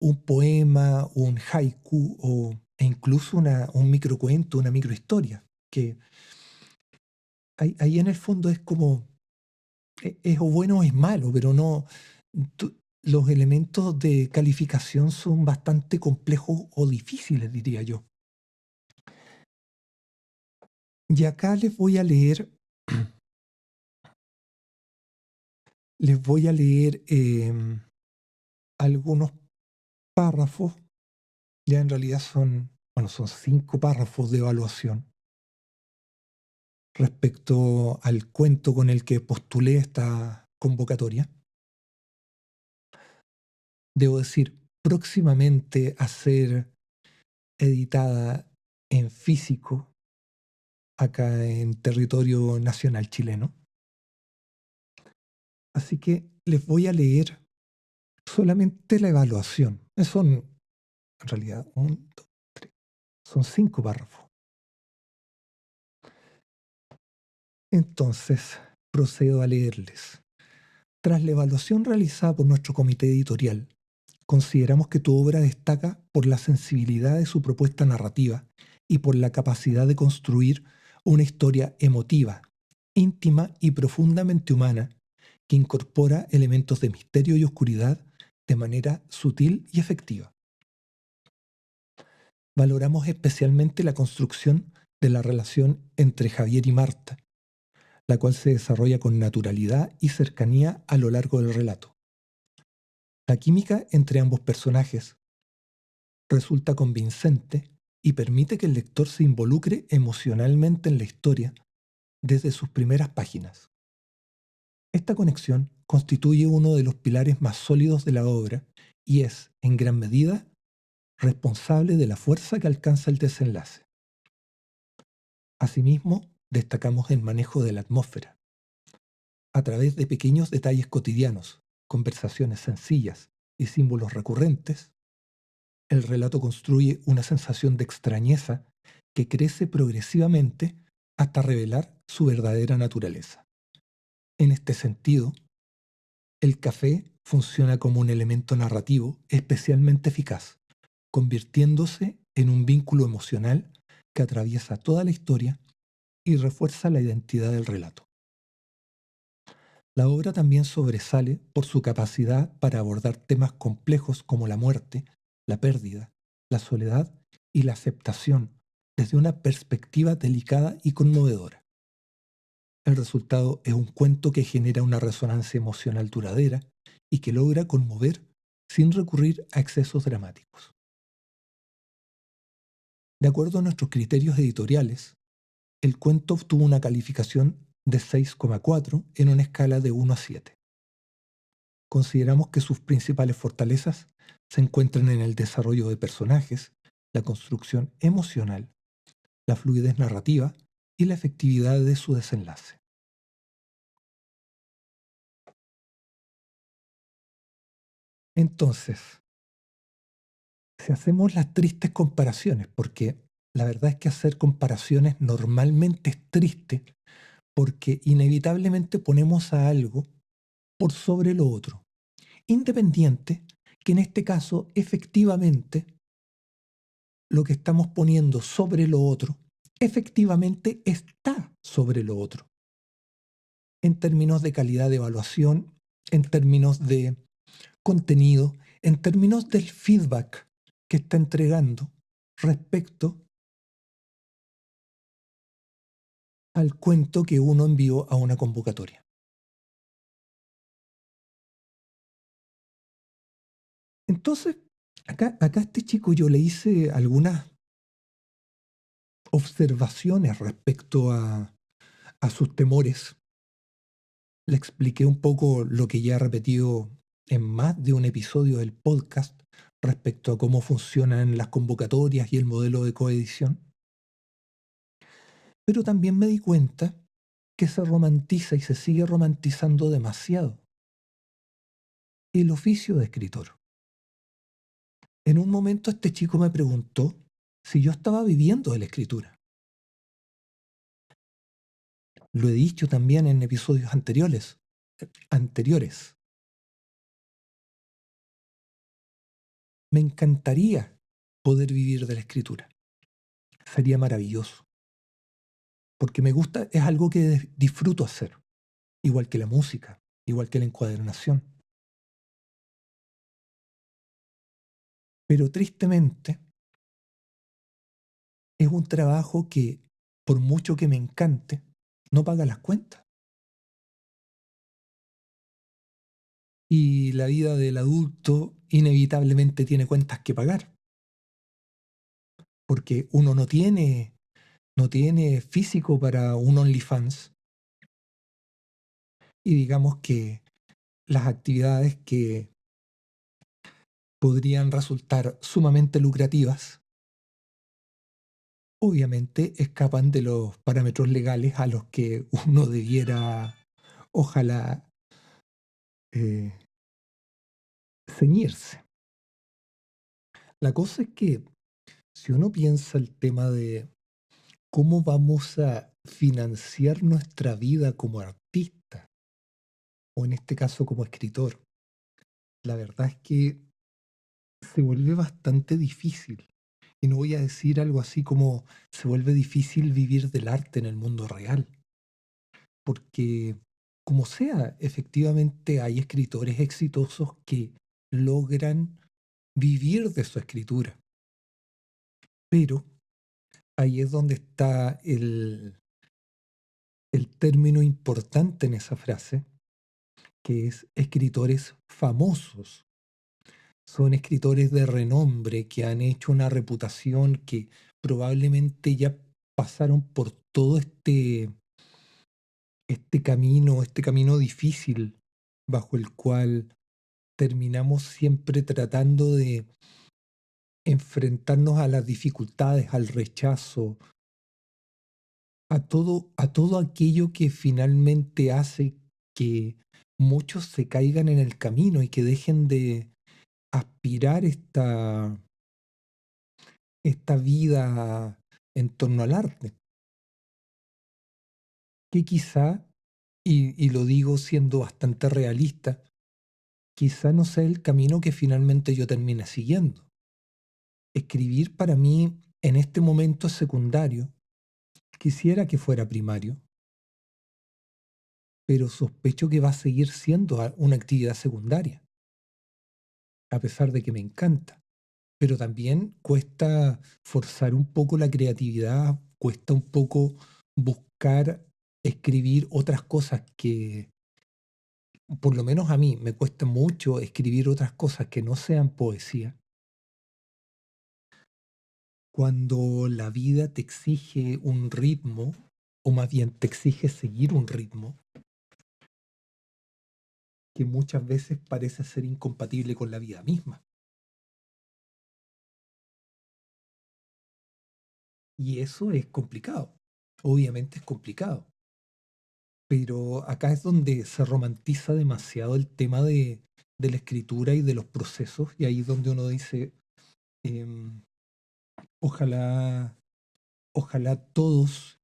un poema, un haiku e incluso un microcuento, una microhistoria, que ahí en el fondo es como, es o bueno o es malo, pero no, los elementos de calificación son bastante complejos o difíciles, diría yo. Y acá les voy a leer algunos párrafos, ya en realidad son 5 párrafos de evaluación respecto al cuento con el que postulé esta convocatoria. Debo decir, próximamente a ser editada en físico acá en territorio nacional chileno. Así que les voy a leer solamente la evaluación. Son, en realidad, son 5 párrafos. Entonces, procedo a leerles. Tras la evaluación realizada por nuestro comité editorial, consideramos que tu obra destaca por la sensibilidad de su propuesta narrativa y por la capacidad de construir una historia emotiva, íntima y profundamente humana que incorpora elementos de misterio y oscuridad de manera sutil y efectiva. Valoramos especialmente la construcción de la relación entre Javier y Marta, la cual se desarrolla con naturalidad y cercanía a lo largo del relato. La química entre ambos personajes resulta convincente y permite que el lector se involucre emocionalmente en la historia desde sus primeras páginas. Esta conexión constituye uno de los pilares más sólidos de la obra y es, en gran medida, responsable de la fuerza que alcanza el desenlace. Asimismo, destacamos el manejo de la atmósfera. A través de pequeños detalles cotidianos, conversaciones sencillas y símbolos recurrentes, el relato construye una sensación de extrañeza que crece progresivamente hasta revelar su verdadera naturaleza. En este sentido, el café funciona como un elemento narrativo especialmente eficaz, convirtiéndose en un vínculo emocional que atraviesa toda la historia y refuerza la identidad del relato. La obra también sobresale por su capacidad para abordar temas complejos como la muerte, la pérdida, la soledad y la aceptación desde una perspectiva delicada y conmovedora. El resultado es un cuento que genera una resonancia emocional duradera y que logra conmover sin recurrir a excesos dramáticos. De acuerdo a nuestros criterios editoriales, el cuento obtuvo una calificación de 6,4 en una escala de 1 a 7. Consideramos que sus principales fortalezas se encuentran en el desarrollo de personajes, la construcción emocional, la fluidez narrativa y la efectividad de su desenlace. Entonces, si hacemos las tristes comparaciones, porque la verdad es que hacer comparaciones normalmente es triste, porque inevitablemente ponemos a algo por sobre lo otro, independiente que en este caso efectivamente lo que estamos poniendo sobre lo otro efectivamente está sobre lo otro, en términos de calidad de evaluación, en términos de contenido, en términos del feedback que está entregando respecto al cuento que uno envió a una convocatoria. Entonces, acá a este chico yo le hice algunas observaciones respecto a sus temores. Le expliqué un poco lo que ya he repetido en más de un episodio del podcast respecto a cómo funcionan las convocatorias y el modelo de coedición. Pero también me di cuenta que se romantiza y se sigue romantizando demasiado el oficio de escritor. En un momento este chico me preguntó si yo estaba viviendo de la escritura. Lo he dicho también en episodios anteriores. Me encantaría poder vivir de la escritura. Sería maravilloso. Porque me gusta, es algo que disfruto hacer, igual que la música, igual que la encuadernación. Pero tristemente es un trabajo que, por mucho que me encante, no paga las cuentas. Y la vida del adulto inevitablemente tiene cuentas que pagar, porque uno no tiene físico para un OnlyFans. Y digamos que las actividades que podrían resultar sumamente lucrativas, obviamente escapan de los parámetros legales a los que uno debiera, ojalá, eh, ceñirse. La cosa es que si uno piensa el tema de cómo vamos a financiar nuestra vida como artista, o en este caso como escritor, la verdad es que se vuelve bastante difícil. Y no voy a decir algo así como se vuelve difícil vivir del arte en el mundo real, porque como sea, efectivamente hay escritores exitosos que logran vivir de su escritura, pero ahí es donde está el término importante en esa frase, que es escritores famosos. Son escritores de renombre que han hecho una reputación que probablemente ya pasaron por todo este camino difícil bajo el cual terminamos siempre tratando de enfrentarnos a las dificultades, al rechazo, a todo aquello que finalmente hace que muchos se caigan en el camino y que dejen de aspirar esta vida en torno al arte, que quizá, y lo digo siendo bastante realista, quizá no sea el camino que finalmente yo termine siguiendo. Escribir para mí en este momento es secundario, quisiera que fuera primario, pero sospecho que va a seguir siendo una actividad secundaria, a pesar de que me encanta. Pero también cuesta forzar un poco la creatividad, cuesta un poco buscar escribir otras cosas que, por lo menos a mí, me cuesta mucho escribir otras cosas que no sean poesía, cuando la vida te exige un ritmo, o más bien te exige seguir un ritmo que muchas veces parece ser incompatible con la vida misma. Y eso es complicado, obviamente es complicado. Pero acá es donde se romantiza demasiado el tema de la escritura y de los procesos, y ahí es donde uno dice, em, ojalá, ojalá todos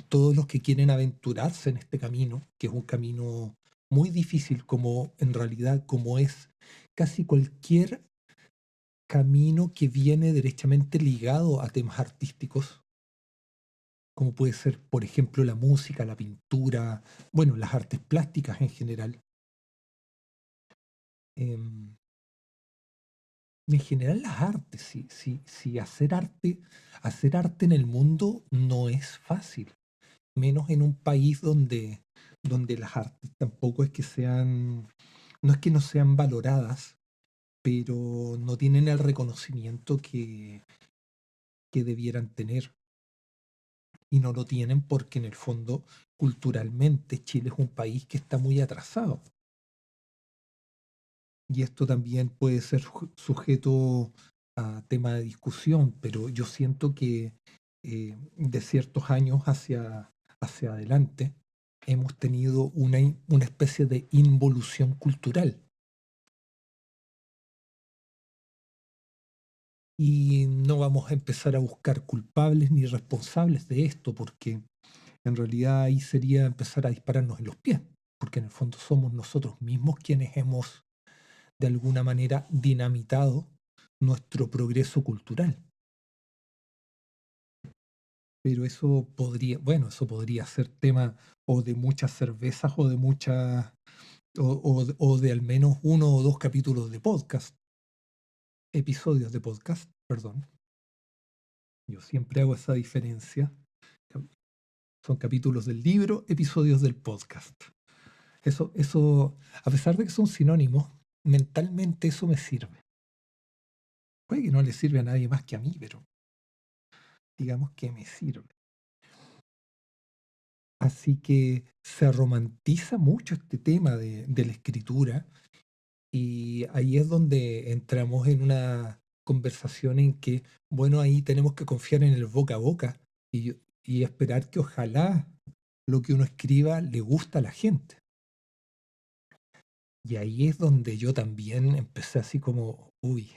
todos los que quieren aventurarse en este camino, que es un camino muy difícil, como en realidad como es casi cualquier camino que viene derechamente ligado a temas artísticos, como puede ser, por ejemplo, la música, la pintura, bueno, las artes plásticas en general. Em, en general las artes, sí, hacer arte en el mundo no es fácil, menos en un país donde las artes tampoco es que sean, no es que no sean valoradas, pero no tienen el reconocimiento que debieran tener. Y no lo tienen porque en el fondo, culturalmente, Chile es un país que está muy atrasado. Y esto también puede ser sujeto a tema de discusión, pero yo siento que de ciertos años hacia adelante hemos tenido una especie de involución cultural. Y no vamos a empezar a buscar culpables ni responsables de esto, porque en realidad ahí sería empezar a dispararnos en los pies, porque en el fondo somos nosotros mismos quienes hemos de alguna manera dinamitado nuestro progreso cultural. Pero eso podría, bueno, eso podría ser tema o de muchas cervezas o de muchas, o de al menos uno o dos capítulos de podcast, episodios de podcast, perdón. Yo siempre hago esa diferencia. Son capítulos del libro, episodios del podcast. Eso, a pesar de que son sinónimos, mentalmente eso me sirve. Puede que no le sirve a nadie más que a mí, pero digamos que me sirve. Así que se romantiza mucho este tema de la escritura y ahí es donde entramos en una conversación en que, bueno, ahí tenemos que confiar en el boca a boca y, y esperar que ojalá lo que uno escriba le gusta a la gente. Y ahí es donde yo también empecé así como, uy,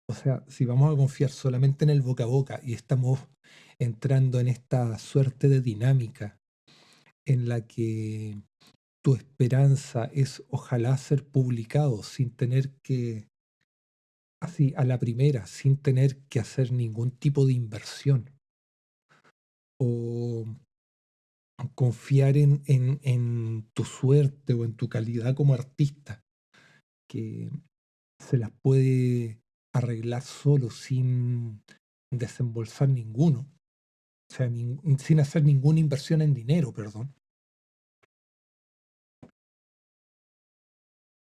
o sea, si vamos a confiar solamente en el boca a boca y estamos entrando en esta suerte de dinámica en la que tu esperanza es ojalá ser publicado sin tener que, así a la primera, sin tener que hacer ningún tipo de inversión o confiar en tu suerte o en tu calidad como artista, que se las puede arreglar solo sin desembolsar ninguno, o sea, sin hacer ninguna inversión en dinero, perdón,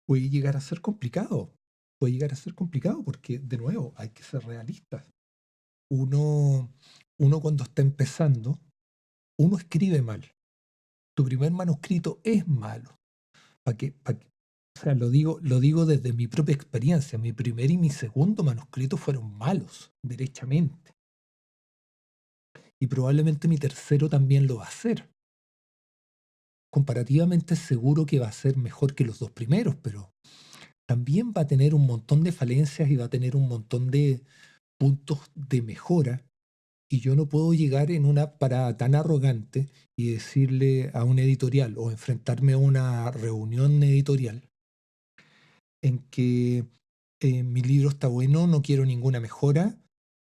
puede llegar a ser complicado. Puede llegar a ser complicado porque, de nuevo, hay que ser realistas. Uno, uno cuando está empezando, uno escribe mal. Tu primer manuscrito es malo. O sea, lo digo desde mi propia experiencia. Mi primer y mi segundo manuscrito fueron malos, derechamente. Y probablemente mi tercero también lo va a ser. Comparativamente seguro que va a ser mejor que los dos primeros, pero también va a tener un montón de falencias y va a tener un montón de puntos de mejora. Y yo no puedo llegar en una parada tan arrogante y decirle a un editorial o enfrentarme a una reunión editorial en que mi libro está bueno, no quiero ninguna mejora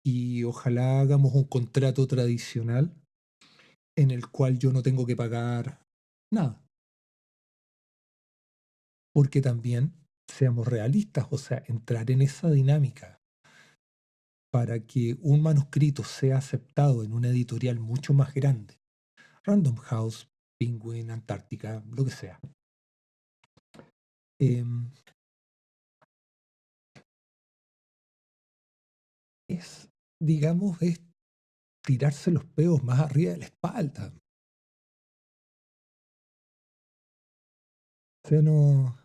y ojalá hagamos un contrato tradicional en el cual yo no tengo que pagar nada. Porque también seamos realistas, o sea, entrar en esa dinámica para que un manuscrito sea aceptado en una editorial mucho más grande, Random House, Penguin, Antártica, lo que sea, em, es, digamos, es tirarse los peos más arriba de la espalda. O sea, no,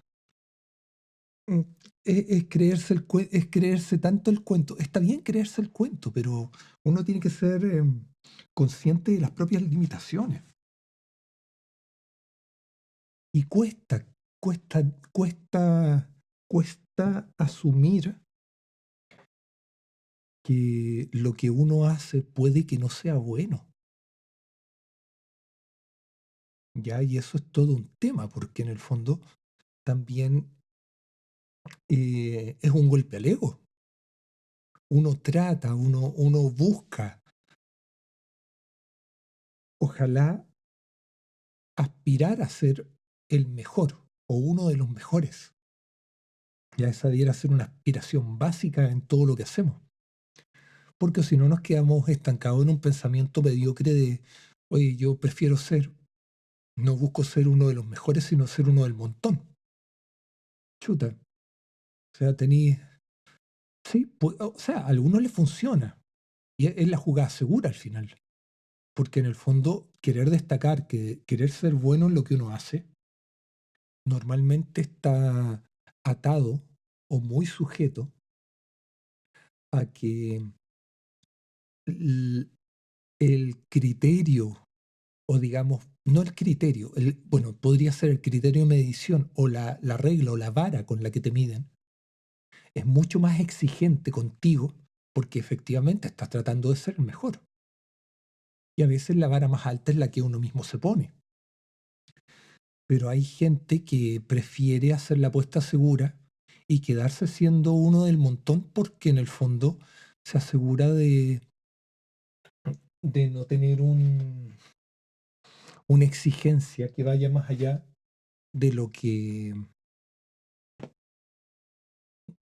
mm, es creerse es creerse tanto el cuento. Está bien creerse el cuento, pero uno tiene que ser consciente de las propias limitaciones. Y cuesta, cuesta, cuesta asumir que lo que uno hace puede que no sea bueno. ¿ya? Y eso es todo un tema, porque en el fondo también es un golpe al ego. Uno trata, uno busca, ojalá aspirar a ser el mejor o uno de los mejores. Ya esa debiera ser una aspiración básica en todo lo que hacemos, porque si no nos quedamos estancados en un pensamiento mediocre de, oye, yo prefiero ser, no busco ser uno de los mejores, sino ser uno del montón. Chuta, o sea, tení, sí, o sea, a algunos les funciona y es la jugada segura al final, porque en el fondo querer destacar, que querer ser bueno en lo que uno hace, normalmente está atado o muy sujeto a que l- el criterio, o digamos, no el criterio, bueno, podría ser el criterio de medición o la regla o la vara con la que te miden, es mucho más exigente contigo porque efectivamente estás tratando de ser el mejor. Y a veces la vara más alta es la que uno mismo se pone. Pero hay gente que prefiere hacer la apuesta segura y quedarse siendo uno del montón porque en el fondo se asegura de no tener una exigencia que vaya más allá de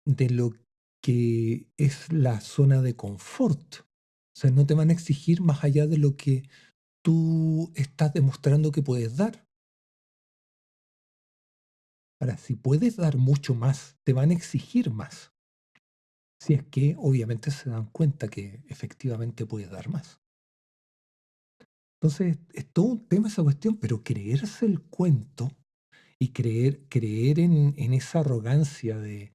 de lo que es la zona de confort. O sea, no te van a exigir más allá de lo que tú estás demostrando que puedes dar. Ahora, si puedes dar mucho más, te van a exigir más. Si es que obviamente se dan cuenta que efectivamente puedes dar más. Entonces, es todo un tema esa cuestión, pero creerse el cuento y creer en esa arrogancia de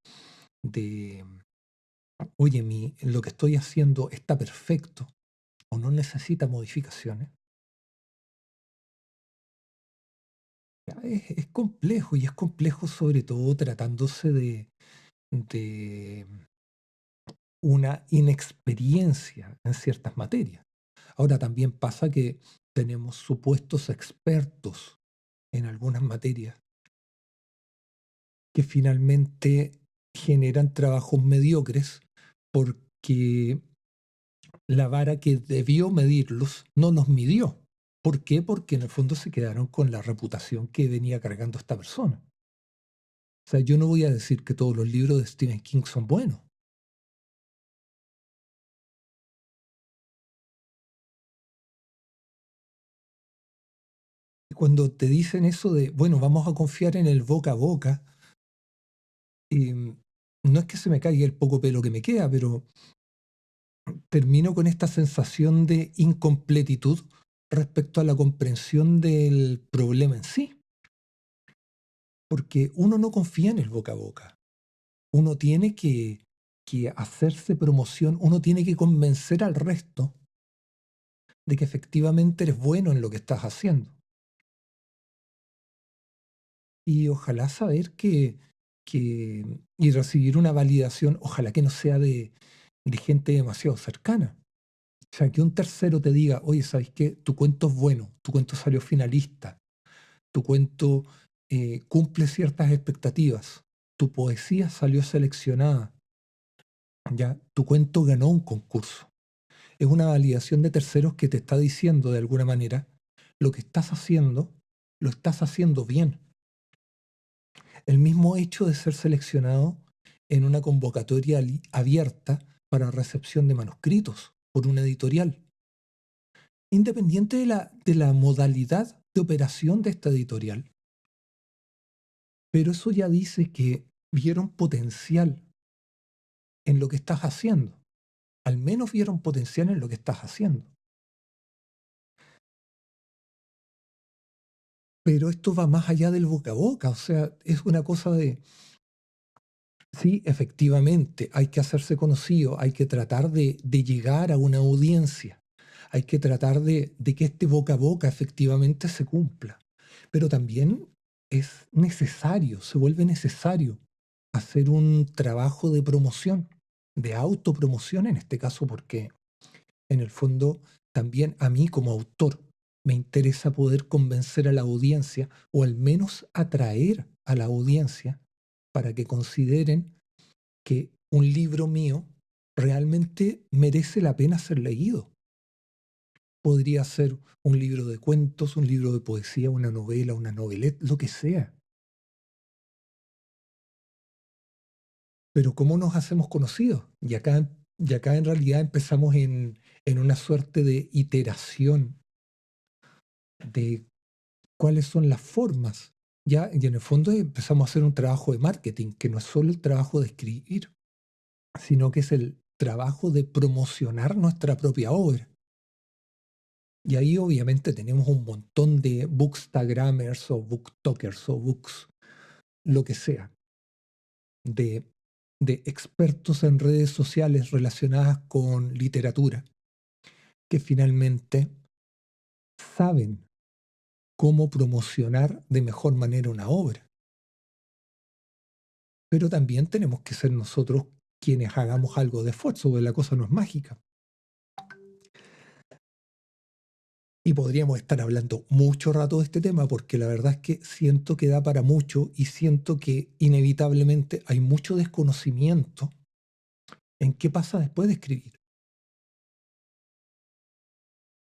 oye, lo que estoy haciendo está perfecto o no necesita modificaciones, ya es complejo y es complejo sobre todo tratándose de una inexperiencia en ciertas materias. Ahora también pasa que tenemos supuestos expertos en algunas materias que finalmente generan trabajos mediocres porque la vara que debió medirlos no los midió. ¿Por qué? Porque en el fondo se quedaron con la reputación que venía cargando esta persona. O sea, yo no voy a decir que todos los libros de Stephen King son buenos. Y cuando te dicen eso de, bueno, vamos a confiar en el boca a boca, no es que se me caiga el poco pelo que me queda, pero termino con esta sensación de incompletitud respecto a la comprensión del problema en sí, porque uno no confía en el boca a boca. Uno tiene que hacerse promoción, uno tiene que convencer al resto de que efectivamente eres bueno en lo que estás haciendo. Y ojalá saber y recibir una validación, ojalá que no sea de gente demasiado cercana. O sea, que un tercero te diga, oye, ¿sabes qué? Tu cuento es bueno, tu cuento salió finalista, tu cuento cumple ciertas expectativas, tu poesía salió seleccionada, ya, tu cuento ganó un concurso. Es una validación de terceros que te está diciendo de alguna manera, lo que estás haciendo, lo estás haciendo bien. El mismo hecho de ser seleccionado en una convocatoria abierta para recepción de manuscritos por una editorial, independiente de la modalidad de operación de esta editorial. Pero eso ya dice que vieron potencial en lo que estás haciendo. Al menos vieron potencial en lo que estás haciendo. Pero esto va más allá del boca a boca, o sea, es una cosa de, sí, efectivamente, hay que hacerse conocido, hay que tratar de llegar a una audiencia, hay que tratar de que este boca a boca efectivamente se cumpla. Pero también es necesario, se vuelve necesario hacer un trabajo de promoción, de autopromoción en este caso, porque en el fondo también a mí como autor Me interesa poder convencer a la audiencia o al menos atraer a la audiencia para que consideren que un libro mío realmente merece la pena ser leído. Podría ser un libro de cuentos, un libro de poesía, una novela, una novelette, lo que sea. Pero ¿cómo nos hacemos conocidos? Y acá en realidad empezamos en una suerte de iteración de cuáles son las formas. Ya, y en el fondo empezamos a hacer un trabajo de marketing, que no es solo el trabajo de escribir, sino que es el trabajo de promocionar nuestra propia obra. Y ahí obviamente tenemos un montón de bookstagrammers o booktokers o books, lo que sea, de, de expertos en redes sociales relacionadas con literatura, que finalmente saben cómo promocionar de mejor manera una obra. Pero también tenemos que ser nosotros quienes hagamos algo de esfuerzo, porque la cosa no es mágica. Y podríamos estar hablando mucho rato de este tema porque la verdad es que siento que da para mucho y siento que inevitablemente hay mucho desconocimiento en qué pasa después de escribir.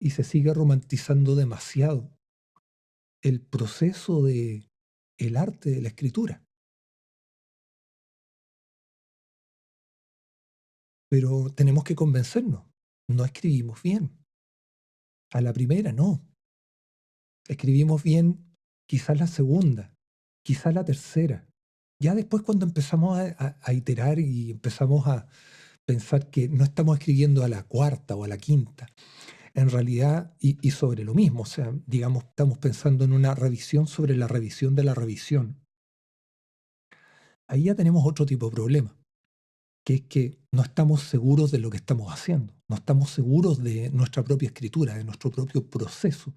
Y se sigue romantizando demasiado el proceso de el arte de la escritura. Pero tenemos que convencernos, no escribimos bien. A la primera no. Escribimos bien quizás la segunda, quizás la tercera. Ya después cuando empezamos a iterar y empezamos a pensar que no estamos escribiendo a la cuarta o a la quinta, en realidad, y sobre lo mismo, o sea, digamos, estamos pensando en una revisión sobre la revisión de la revisión. Ahí ya tenemos otro tipo de problema, que es que no estamos seguros de lo que estamos haciendo, no estamos seguros de nuestra propia escritura, de nuestro propio proceso,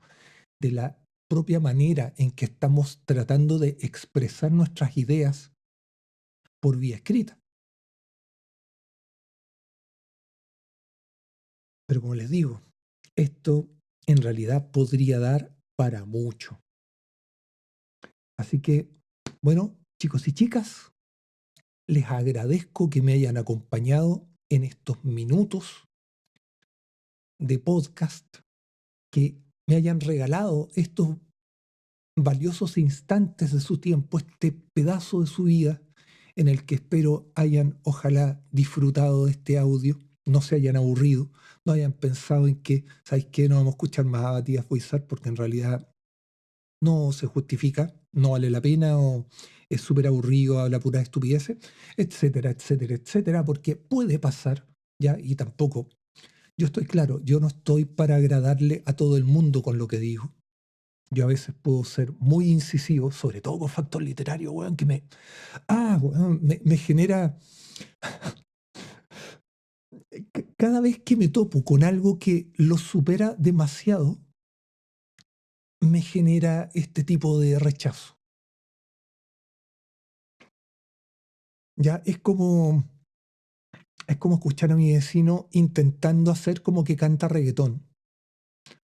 de la propia manera en que estamos tratando de expresar nuestras ideas por vía escrita. Pero como les digo, esto en realidad podría dar para mucho. Así que, bueno, chicos y chicas, les agradezco que me hayan acompañado en estos minutos de podcast, que me hayan regalado estos valiosos instantes de su tiempo, este pedazo de su vida en el que espero hayan, ojalá, disfrutado de este audio, no se hayan aburrido, no hayan pensado en que, ¿sabéis qué? No vamos a escuchar más a Matías Boizar porque en realidad no se justifica, no vale la pena o es súper aburrido, habla pura estupideces, etcétera, etcétera, etcétera, porque puede pasar, ¿ya? Y tampoco, yo estoy claro, yo no estoy para agradarle a todo el mundo con lo que digo. Yo a veces puedo ser muy incisivo, sobre todo con factor literario, weón, weón, me genera, cada vez que me topo con algo que lo supera demasiado, me genera este tipo de rechazo. Ya es como escuchar a mi vecino intentando hacer como que canta reggaetón,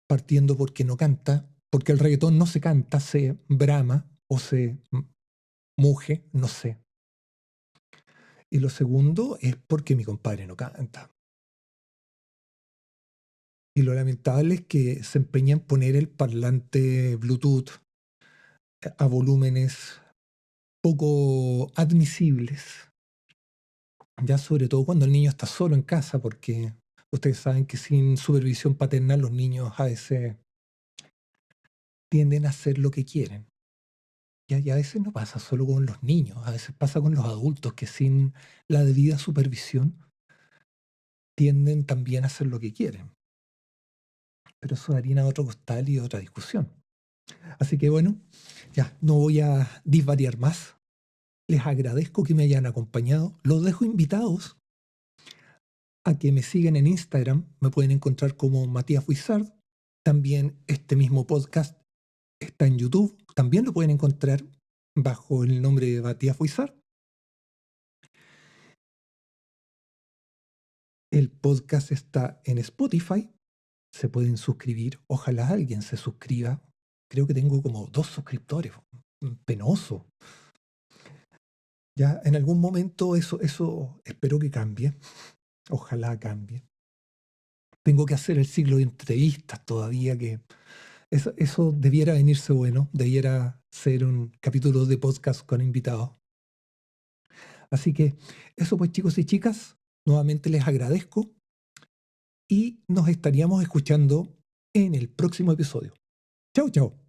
partiendo porque no canta, porque el reggaetón no se canta, se brama o se muge, no sé. Y lo segundo es porque mi compadre no canta. Y lo lamentable es que se empeña en poner el parlante Bluetooth a volúmenes poco admisibles, ya sobre todo cuando el niño está solo en casa, porque ustedes saben que sin supervisión paternal los niños a veces tienden a hacer lo que quieren. Y a veces no pasa solo con los niños, a veces pasa con los adultos que sin la debida supervisión tienden también a hacer lo que quieren. Pero eso daría a otro costal y otra discusión. Así que bueno, ya no voy a disvariar más. Les agradezco que me hayan acompañado. Los dejo invitados a que me sigan en Instagram. Me pueden encontrar como Matías Wizard. También este mismo podcast está en YouTube. También lo pueden encontrar bajo el nombre de Matías Wizard. El podcast está en Spotify se pueden suscribir. Ojalá alguien se suscriba. Creo que tengo como 2 suscriptores. Penoso. Ya en algún momento eso espero que cambie. Ojalá cambie. Tengo que hacer el ciclo de entrevistas todavía, que eso debiera venirse bueno, debiera ser un capítulo de podcast con invitados. Así que eso pues chicos y chicas, nuevamente les agradezco y nos estaríamos escuchando en el próximo episodio. Chau, chau.